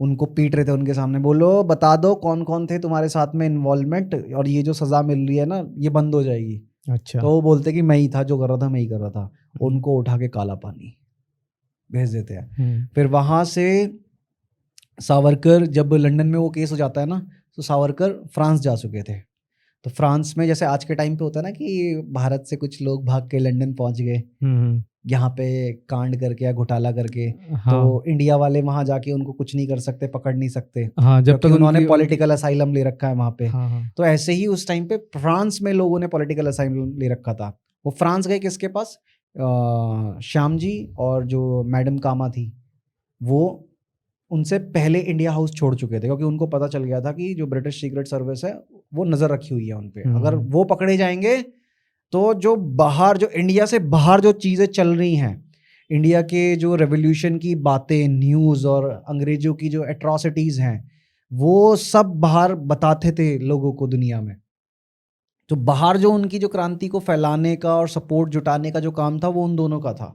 उनको पीट रहे थे उनके सामने, बोलो बता दो कौन कौन थे तुम्हारे साथ में इन्वॉल्वमेंट, और ये जो सजा मिल रही है ना ये बंद हो जाएगी। अच्छा, तो वो बोलते कि मैं ही था जो कर रहा था, मैं ही कर रहा था। उनको उठा के काला पानी भेज देते हैं। फिर वहां से सावरकर, जब लंदन में वो केस हो जाता है ना, तो सावरकर फ्रांस जा चुके थे। तो फ्रांस में जैसे आज के टाइम पे होता है ना कि भारत से कुछ लोग भाग के लंदन पहुंच गए यहाँ पे कांड करके या घोटाला करके, हाँ तो इंडिया वाले वहां जाके उनको कुछ नहीं कर सकते, पकड़ नहीं सकते, हाँ, जब क्योंकि तक उन्होंने उनकी पॉलिटिकल असाइलम ले रखा है वहां पे। हाँ हाँ तो ऐसे ही उस टाइम पे फ्रांस में लोगों ने पॉलिटिकल असाइलम ले रखा था। वो फ्रांस गए किसके पास? श्याम जी और जो मैडम कामा थी, वो उनसे पहले इंडिया हाउस छोड़ चुके थे, क्योंकि उनको पता चल गया था कि जो ब्रिटिश सीक्रेट सर्विस है वो नज़र रखी हुई है उन पे। अगर वो पकड़े जाएंगे तो जो बाहर, जो इंडिया से बाहर जो चीज़ें चल रही हैं, इंडिया के जो रेवोल्यूशन की बातें, न्यूज़ और अंग्रेजों की जो एट्रॉसिटीज़ हैं, वो सब बाहर बताते थे लोगों को दुनिया में। तो बाहर जो उनकी जो क्रांति को फैलाने का और सपोर्ट जुटाने का जो काम था वो उन दोनों का था।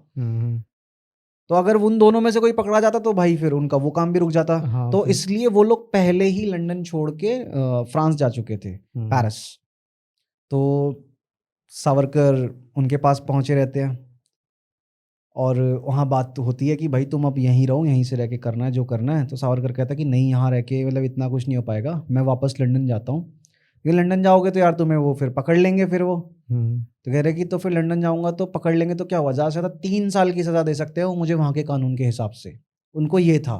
तो अगर उन दोनों में से कोई पकड़ा जाता तो भाई फिर उनका वो काम भी रुक जाता। हाँ तो फिर इसलिए वो लोग पहले ही लंदन छोड़ के फ्रांस जा चुके थे, पेरिस। तो सावरकर उनके पास पहुंचे रहते हैं और वहाँ बात तो होती है कि भाई तुम अब यहीं रहो, यहीं से रह के करना है जो करना है। तो सावरकर कहता है कि नहीं, यहाँ रह के मतलब इतना कुछ नहीं हो पाएगा, मैं वापस लंदन जाता हूँ। ये लंदन जाओगे तो यार तुम्हें वो फिर पकड़ लेंगे फिर वो। तो कह रहे कि तो फिर लंदन जाऊंगा तो पकड़ लेंगे तो क्या हुआ, ज़्यादा से ज़्यादा 3 साल की सज़ा दे सकते हैं वो मुझे वहाँ के कानून के हिसाब से। उनको ये था,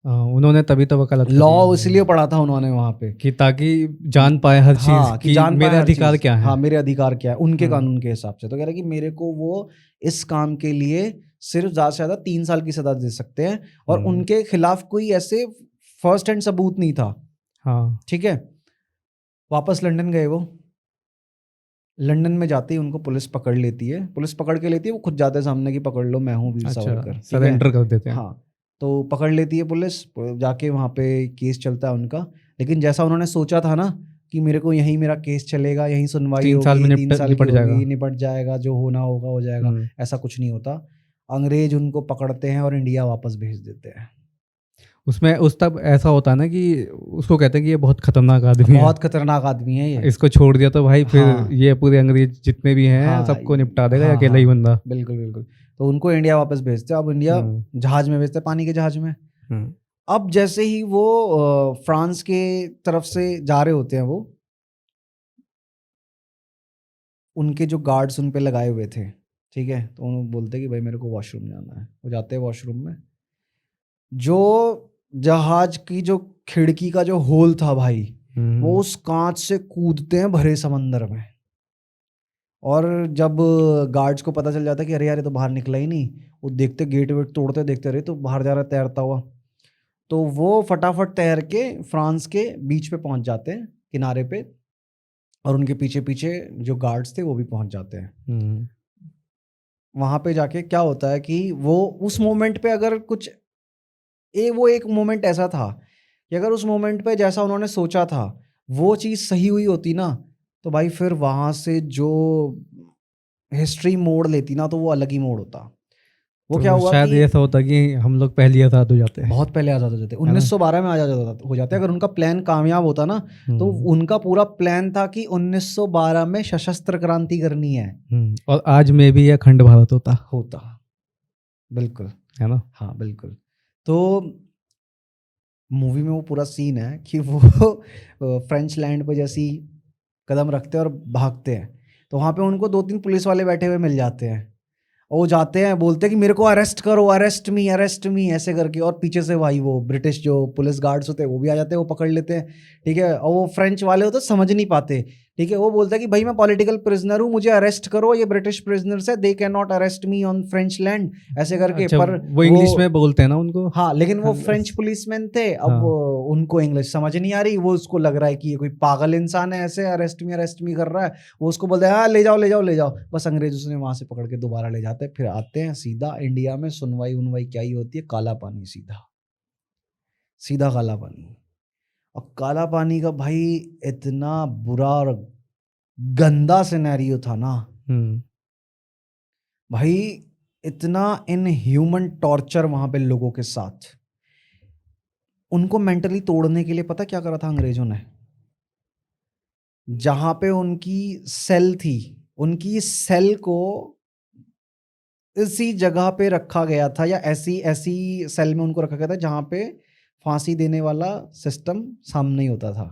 उन्होंने तभी तो वकालत करी लॉ इसलिए पढ़ा था उन्होंने वहाँ पे कि ताकि जान पाए हर चीज़ हाँ, कि कि जान मेरे पाए हर अधिकार चीज़। क्या है। हाँ, मेरे अधिकार क्या है उनके हम्म। कानून के हिसाब से। तो कह रहे कि मेरे को वो इस काम के लिए सिर्फ ज़्यादा से ज़्यादा 3 साल की सज़ा दे सकते हैं, और उनके खिलाफ कोई ऐसे फर्स्ट हैंड सबूत नहीं था। हाँ ठीक है, वापस लंदन गए वो। लंदन में जाते ही उनको पुलिस पकड़ लेती है, पुलिस पकड़ के लेती है, वो खुद जाते हैं सामने की पकड़ लो मैं हूँ वीर अच्छा, सावरकर, ठीक है। सरेंडर कर देते हैं। हाँ, तो पकड़ लेती है पुलिस, जाके वहाँ पे केस चलता है उनका। लेकिन जैसा उन्होंने सोचा था ना कि मेरे को यहीं मेरा केस चलेगा, यहीं सुनवाई 3 साल में होगी, 3 साल की निपट जाएगा। होगी, निपट जाएगा, जो होना होगा हो जाएगा, ऐसा कुछ नहीं होता। अंग्रेज उनको पकड़ते हैं और इंडिया वापस भेज देते हैं। उसमें उस तब ऐसा होता है ना कि उसको कहते हैं कि ये बहुत खतरनाक आदमी है, बहुत खतरनाक आदमी है ये। इसको छोड़ दिया तो भाई फिर हाँ, ये पूरे अंग्रेज जितने भी हैं हाँ, सबको निपटा देगा, या हाँ, अकेला ही हाँ, बंदा। बिल्कुल बिल्कुल। तो उनको इंडिया वापस भेजते हैं। अब इंडिया जहाज में भेजते हैं, पानी के जहाज में। अब जैसे ही वो फ्रांस के तरफ से जा रहे होते हैं, वो उनके जो गार्ड्स उन पे लगाए हुए थे, ठीक है, तो उन्होंने बोलते कि भाई मेरे को वॉशरूम जाना है। वो जाते हैं वॉशरूम में। जो जहाज की जो खिड़की का जो होल था भाई, वो उस कांच से कूदते हैं भरे समंदर में। और जब गार्ड्स को पता चल जाता है कि अरे यार ये तो बाहर निकला ही नहीं, वो देखते गेट वेट तोड़ते, देखते रहे तो बाहर जा रहा है तैरता हुआ। तो वो फटाफट तैर के फ्रांस के बीच पे पहुंच जाते हैं, किनारे पे, और उनके पीछे पीछे जो गार्ड्स थे वो भी पहुंच जाते हैं। वहां पे जाके क्या होता है कि वो उस मोमेंट पे अगर कुछ वो एक मोमेंट ऐसा था कि अगर उस मोमेंट पे जैसा उन्होंने सोचा था वो चीज़ सही हुई होती ना, तो भाई फिर वहां से जो हिस्ट्री मोड़ लेती ना, तो वो अलग ही मोड़ होता। वो क्या तो हुआ शायद कि ऐसा होता कि हम लोग पहले ही आज़ाद हो जाते हैं। बहुत पहले आज़ाद हो जाते, है ना? 1912 में आज़ाद हो जाते। अगर उनका प्लान कामयाब होता ना, तो उनका पूरा प्लान था कि 1912 में सशस्त्र क्रांति करनी है। और आज में भी यह अखंड भारत होता, बिल्कुल, है ना? हाँ बिल्कुल। तो मूवी में वो पूरा सीन है कि वो फ्रेंच लैंड पे जैसी कदम रखते हैं और भागते हैं, तो वहाँ पे उनको 2-3 पुलिस वाले बैठे हुए मिल जाते हैं। और वो जाते हैं, बोलते हैं कि मेरे को अरेस्ट करो, अरेस्ट मी ऐसे करके। और पीछे से भाई वो ब्रिटिश जो पुलिस गार्ड्स होते हैं वो भी आ जाते हैं, वो पकड़ लेते हैं, ठीक है। और वो फ्रेंच वाले होते समझ नहीं पाते, ठीक है। वो बोलता है कि भाई मैं पॉलिटिकल प्रिजनर हूँ, मुझे अरेस्ट करो, ये ब्रिटिश प्रिजनर्स है, they can not arrest me on French land, ऐसे करके। अच्छा, पर वो इंग्लिश में बोलते हैं ना उनको। हाँ, लेकिन वो हाँ, फ्रेंच पुलिसमैन थे। अब हाँ। उनको इंग्लिश समझ नहीं आ रही, वो उसको लग रहा है कि ये कोई पागल इंसान है, ऐसे अरेस्ट मी कर रहा है। वो उसको बोलते हैं हाँ ले जाओ ले जाओ ले जाओ। बस अंग्रेज उसने वहां से पकड़ के दोबारा ले जाते हैं। फिर आते हैं सीधा इंडिया में, सुनवाई उनवाई क्या ही होती है, काला पानी, सीधा सीधा काला पानी। और काला पानी का भाई इतना बुरा और गंदा सिनेरियो था ना भाई, इतना इनह्यूमन टॉर्चर वहां पे लोगों के साथ। उनको मेंटली तोड़ने के लिए पता क्या करा था अंग्रेजों ने? जहां पे उनकी सेल थी, उनकी सेल को इसी जगह पे रखा गया था, या ऐसी ऐसी सेल में उनको रखा गया था जहां पे फांसी देने वाला सिस्टम सामने ही होता था।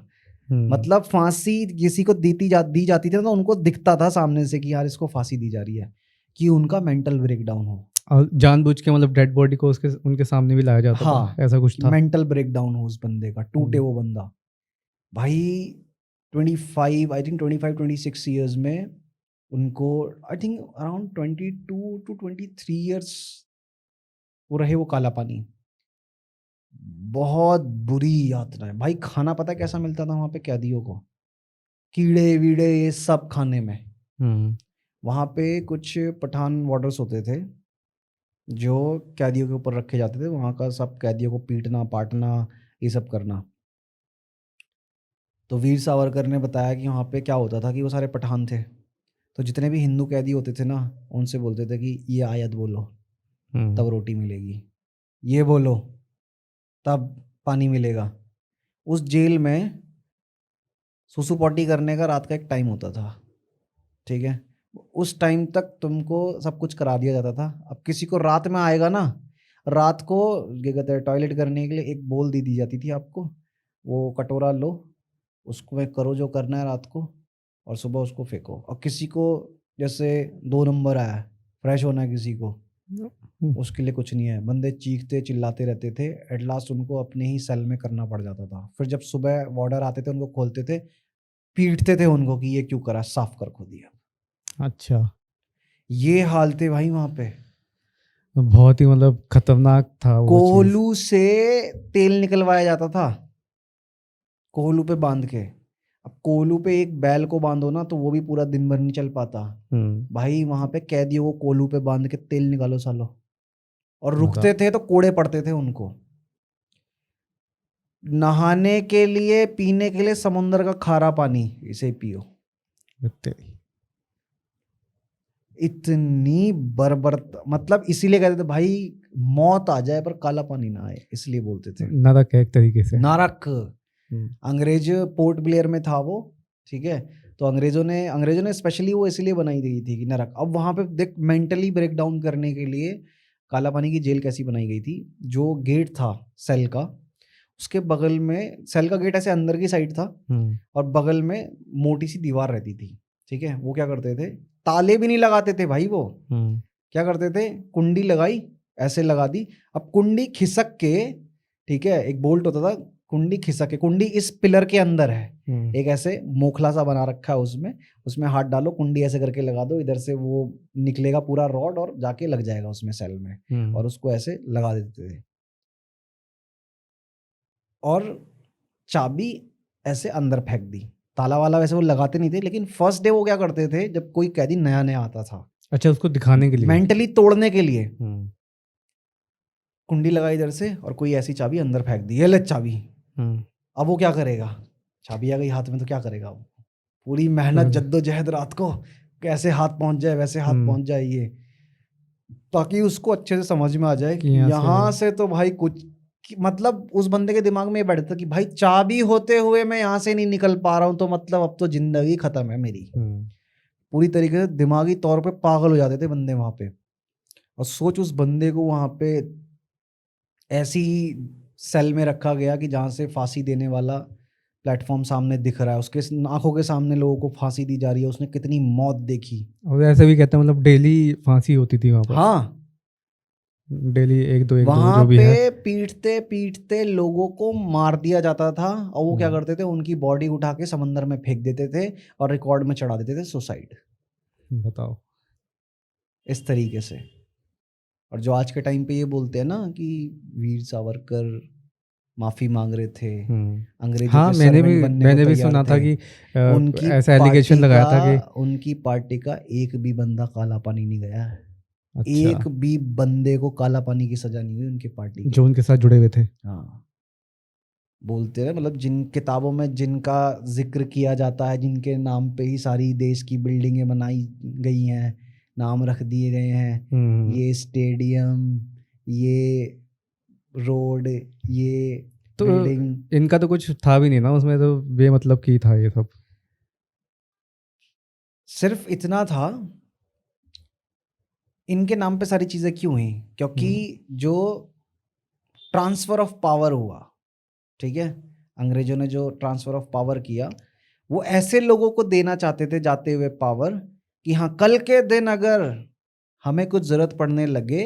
मतलब फांसी किसी को दी जाती थी ना, तो उनको दिखता था सामने से कि यार इसको फांसी दी जा रही है, कि उनका मेंटल ब्रेकडाउन हो। और जानबूझ के मतलब डेड बॉडी को उसके उनके सामने भी लाया जाता हाँ, था, ऐसा कुछ कि था। मेंटल ब्रेकडाउन हो उस बंदे का, टूटे वो बंदा। भाई 25 आई थिंक 25-26 ईयर्स में उनको, I think around 22 to 23 years वो रहे वो काला पानी। बहुत बुरी यातना है भाई। खाना पता है कैसा मिलता था वहां पे कैदियों को? कीड़े वीड़े ये सब खाने में। वहां पे कुछ पठान वार्डर्स होते थे जो कैदियों के ऊपर रखे जाते थे, वहां का सब कैदियों को पीटना पाटना ये सब करना। तो वीर सावरकर ने बताया कि वहाँ पे क्या होता था कि वो सारे पठान थे, तो जितने भी हिंदू कैदी होते थे ना, उनसे बोलते थे कि ये आयत बोलो तब रोटी मिलेगी, ये बोलो तब पानी मिलेगा। उस जेल में सुसु पॉटी करने का रात का एक टाइम होता था, ठीक है? उस टाइम तक तुमको सब कुछ करा दिया जाता था। अब किसी को रात में आएगा ना, रात को क्या कहते हैं, टॉयलेट करने के लिए एक बोल दी जाती थी आपको, वो कटोरा लो, उसको में करो जो करना है रात को, और सुबह उसको फेंको। और किसी को जैसे 2 नंबर आया, फ्रेश होना है किसी को, उसके लिए कुछ नहीं है। बंदे चीखते चिल्लाते रहते थे, एट लास्ट उनको अपने ही सेल में करना पड़ जाता था। फिर जब सुबह वार्डर आते थे उनको खोलते थे, पीटते थे उनको कि ये क्यों करा, साफ कर खुद ही। अच्छा, ये हाल थे भाई वहां पे। बहुत ही मतलब खतरनाक था वो चीज। कोहलू से तेल निकलवाया जाता था, कोहलू पे बांध के। अब कोहलू पे एक बैल को बांधो ना तो वो भी पूरा दिन भर नहीं चल पाता। भाई वहां पे कैदियों को कोहलू पे बांध के तेल निकालो सालो, और रुकते थे तो कोड़े पड़ते थे उनको। नहाने के लिए पीने के लिए समुद्र का खारा पानी, इसे पियो। इतनी बर्बरत, मतलब इसीलिए कहते थे भाई मौत आ जाए पर काला पानी ना आए, इसलिए बोलते थे नरक है एक तरीके से। नरक। अंग्रेज पोर्ट ब्लेयर में था वो, ठीक है? तो अंग्रेजों ने स्पेशली वो इसलिए बनाई गई थी कि नरक। अब वहां पे देख, मेंटली ब्रेक डाउन करने के लिए काला पानी की जेल कैसी बनाई गई थी, जो गेट था सेल का, उसके बगल में, सेल का गेट ऐसे अंदर की साइड था और बगल में मोटी सी दीवार रहती थी, ठीक है? वो क्या करते थे, ताले भी नहीं लगाते थे भाई वो। क्या करते थे, कुंडी लगाई, ऐसे लगा दी। अब कुंडी खिसक के, ठीक है, एक बोल्ट होता था, कुंडी खिसक के, कुंडी इस पिलर के अंदर है, एक ऐसे मोखला सा बना रखा है उसमें, उसमें हाथ डालो, कुंडी ऐसे करके लगा दो, इधर से वो निकलेगा पूरा रॉड और जाके लग जाएगा उसमें सेल में, और उसको ऐसे लगा देते थे। और चाबी ऐसे अंदर फेंक दी, ताला वाला वैसे वो लगाते नहीं थे, लेकिन फर्स्ट डे वो क्या करते थे जब कोई कैदी नया नया आता था, अच्छा, उसको दिखाने के लिए, मेंटली तोड़ने के लिए, कुंडी लगाई इधर से और कोई ऐसी चाबी अंदर फेंक दी, ये ले चाबी। अब वो क्या करेगा, चाबी आ गई हाथ में तो क्या करेगा वो? पूरी मेहनत जद्दोजहद रात को, कैसे हाथ पहुंच जाए, वैसे हाथ पहुंच जाए ये, ताकि उसको अच्छे से समझ में आ जाए कि यहाँ से तो भाई कुछ, मतलब उस बंदे के दिमाग में ये बैठता कि भाई चाबी होते हुए मैं यहाँ से नहीं निकल पा रहा हूँ, तो मतलब अब तो जिंदगी खत्म है मेरी। पूरी तरीके से दिमागी तौर पे पागल हो जाते थे बंदे वहां पे। और सोच, उस बंदे को वहां पे ऐसी सेल में रखा गया कि जहाँ से फांसी देने वाला प्लेटफॉर्म सामने दिख रहा है, उसके आंखों के सामने लोगों को फांसी दी जा रही है, उसने कितनी मौत देखी। और ऐसे भी कहते हैं मतलब डेली फांसी होती थी वहाँ पर। हाँ, डेली एक दो वहां जो भी पे है। पीटते पीटते लोगों को मार दिया जाता था, और वो क्या करते थे, उनकी बॉडी उठा के समंदर में फेंक देते थे और रिकॉर्ड में चढ़ा देते थे सुसाइड। बताओ, इस इस तरीके से। और जो आज के टाइम पे ये बोलते हैं ना कि वीर सावरकर माफी मांग रहे थे, अंग्रेजों हाँ, के मैंने सर्वेंट बनने को भी तैयार सुना था थे, कि उनकी ऐसा एलिगेशन लगाया था कि उनकी पार्टी का एक भी बंदा काला पानी नहीं गया है। अच्छा, एक भी बंदे को काला पानी की सजा नहीं हुई उनकी पार्टी के। जो उनके साथ जुड़े हुए थे। हाँ, बोलते हैं मतलब जिन किताबों में जिनका जिक्र किया जाता है, जिनके नाम पे ही सारी देश की बिल्डिंगें बनाई गई हैं, नाम रख दिए गए हैं, ये स्टेडियम, ये रोड, ये तो बिल्डिंग, इनका तो कुछ था भी नहीं ना उसमें, तो बेमतलब की था ये सब। सिर्फ इतना था, इनके नाम पे सारी चीजें क्यों हुई, क्योंकि जो ट्रांसफर ऑफ पावर हुआ, ठीक है, अंग्रेजों ने जो ट्रांसफर ऑफ पावर किया वो ऐसे लोगों को देना चाहते थे जाते हुए पावर कि हाँ कल के दिन अगर हमें कुछ ज़रूरत पड़ने लगे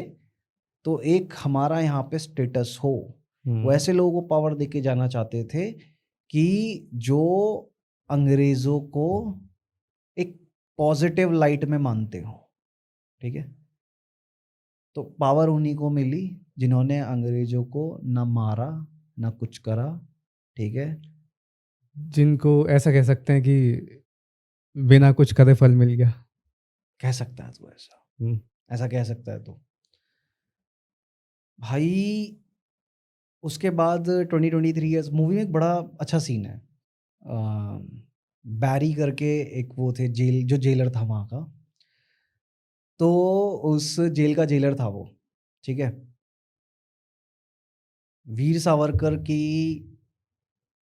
तो एक हमारा यहाँ पे स्टेटस हो। वो ऐसे लोगों को पावर देके जाना चाहते थे कि जो अंग्रेज़ों को एक पॉजिटिव लाइट में मानते हो। ठीक है, तो पावर उन्हीं को मिली जिन्होंने अंग्रेजों को न मारा न कुछ करा। ठीक है, जिनको ऐसा कह सकते हैं कि बिना कुछ करे फल मिल गया। कह सकता है तो ऐसा कह सकता है तो भाई। उसके बाद 20-23 ईयर्स मूवी में एक बड़ा अच्छा सीन है। बैरी करके एक वो थे जेल, जो जेलर था वहाँ का, तो उस जेल का जेलर था वो। ठीक है, वीर सावरकर की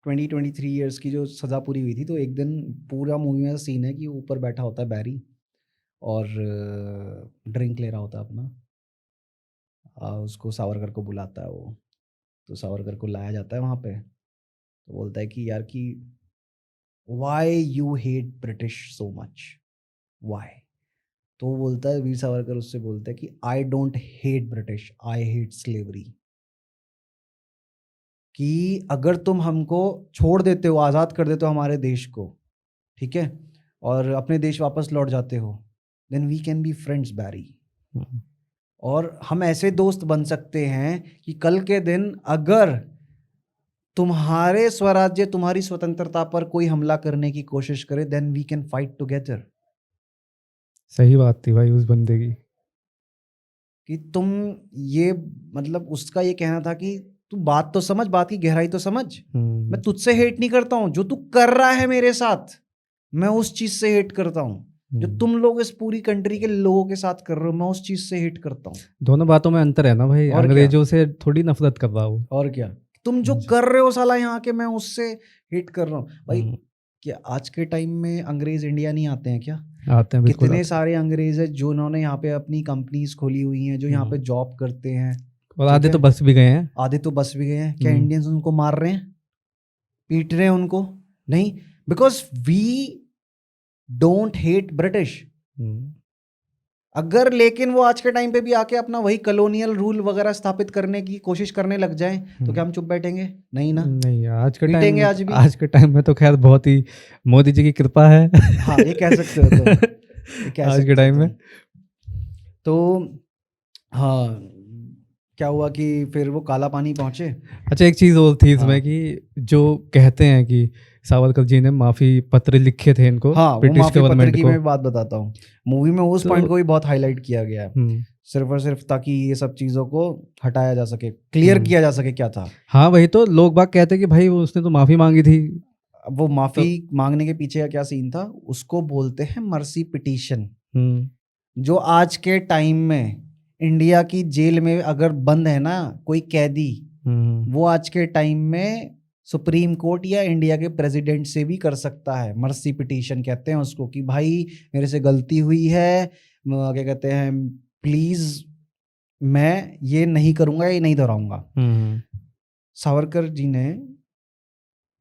20-23 ईयर्स की जो सज़ा पूरी हुई थी, तो एक दिन पूरा मूवी में सीन है कि ऊपर बैठा होता है बैरी और ड्रिंक ले रहा होता है अपना। उसको सावरकर को बुलाता है वो, तो सावरकर को लाया जाता है वहाँ पे, तो बोलता है कि यार कि why you hate British so much, why. तो वो बोलता है, वीर सावरकर उससे बोलता है कि I don't hate British, I hate slavery. कि अगर तुम हमको छोड़ देते हो, आज़ाद कर देते हो हमारे देश को, ठीक है, और अपने देश वापस लौट जाते हो, then we can be friends Barry. और हम ऐसे दोस्त बन सकते हैं कि कल के दिन अगर तुम्हारे स्वराज्य, तुम्हारी स्वतंत्रता पर कोई हमला करने की कोशिश करे, then we can fight together. सही बात थी भाई उस बंदे की, कि तुम ये मतलब उसका ये कहना था कि तू बात तो समझ, बात की गहराई तो समझ। मैं तुझसे हेट नहीं करता हूँ, जो तू कर रहा है मेरे साथ मैं उस चीज से हेट करता हूँ। जो तुम लोग इस पूरी कंट्री के लोगों के साथ कर रहे हो, मैं उस चीज से हेट करता हूँ। दोनों बातों में अंतर है ना भाई, और अंग्रेजों से थोड़ी नफरत कर रहा हूँ। और क्या, तुम जो कर रहे हो साला यहाँ के, मैं उससे हेट कर रहा हूँ भाई। क्या आज के टाइम में अंग्रेज इंडिया नहीं आते हैं क्या? आते हैं, बिल्कुल कितने आते सारे अंग्रेज हैं जो उन्होंने यहाँ पे अपनी कंपनीज खोली हुई हैं, जो यहाँ पे जॉब करते हैं, और आधे तो बस भी गए हैं। आधे तो बस भी गए हैं। क्या इंडियंस उनको मार रहे हैं, पीट रहे हैं उनको? नहीं, because we don't hate British. अगर लेकिन वो आज के टाइम पे भी आके अपना वही कॉलोनियल रूल वगैरह स्थापित करने की कोशिश करने लग जाए, तो क्या हम चुप बैठेंगे? नहीं ना, नहीं। आज के पीटेंगे टाइम आज भी। आज के टाइम में तो खैर बहुत ही मोदी जी की कृपा है। हाँ, ये कह सकते हो तो, ये कह आज सकते के हो टाइम तुम। में तो हाँ, क्या हुआ कि फिर वो काला पानी पहुंचे। अच्छा, एक चीज़ और थी इसमें हाँ। कि जो कहते हैं कि सावरकर जी ने माफ़ी पत्र लिखे थे इनको, हाँ, वो ब्रिटिश माफी पत्र गवर्नमेंट की को। मैं बात बताता हूँ। मूवी में उस तो पॉइंट को भी बहुत हाईलाइट किया गया है, सिर्फ और सिर्फ ताकि ये सब चीज़ों को हटाया जा सके, क्लियर किया जा सके क्या था। हाँ वही तो, लोग बाग कहते हैं कि भाई उसने तो माफ़ी मांगी थी। अब वो माफी मांगने के पीछे का क्या सीन था, उसको बोलते हैं मर्सी पिटीशन। जो आज के टाइम में इंडिया की जेल में अगर बंद है ना कोई कैदी, वो आज के टाइम में सुप्रीम कोर्ट या इंडिया के प्रेसिडेंट से भी कर सकता है। मर्सी पिटीशन कहते हैं उसको, कि भाई मेरे से गलती हुई है, क्या कहते हैं, प्लीज मैं ये नहीं करूंगा, ये नहीं दोहराऊंगा। सावरकर जी ने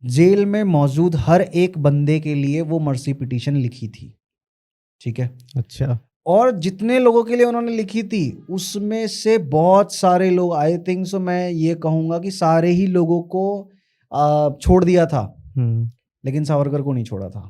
जेल में मौजूद हर एक बंदे के लिए वो मर्सी पिटीशन लिखी थी। ठीक है, अच्छा। और जितने लोगों के लिए उन्होंने लिखी थी उसमें से बहुत सारे लोग, आई थिंक सो, मैं ये कहूंगा कि सारे ही लोगों को छोड़ दिया था, लेकिन सावरकर को नहीं छोड़ा था।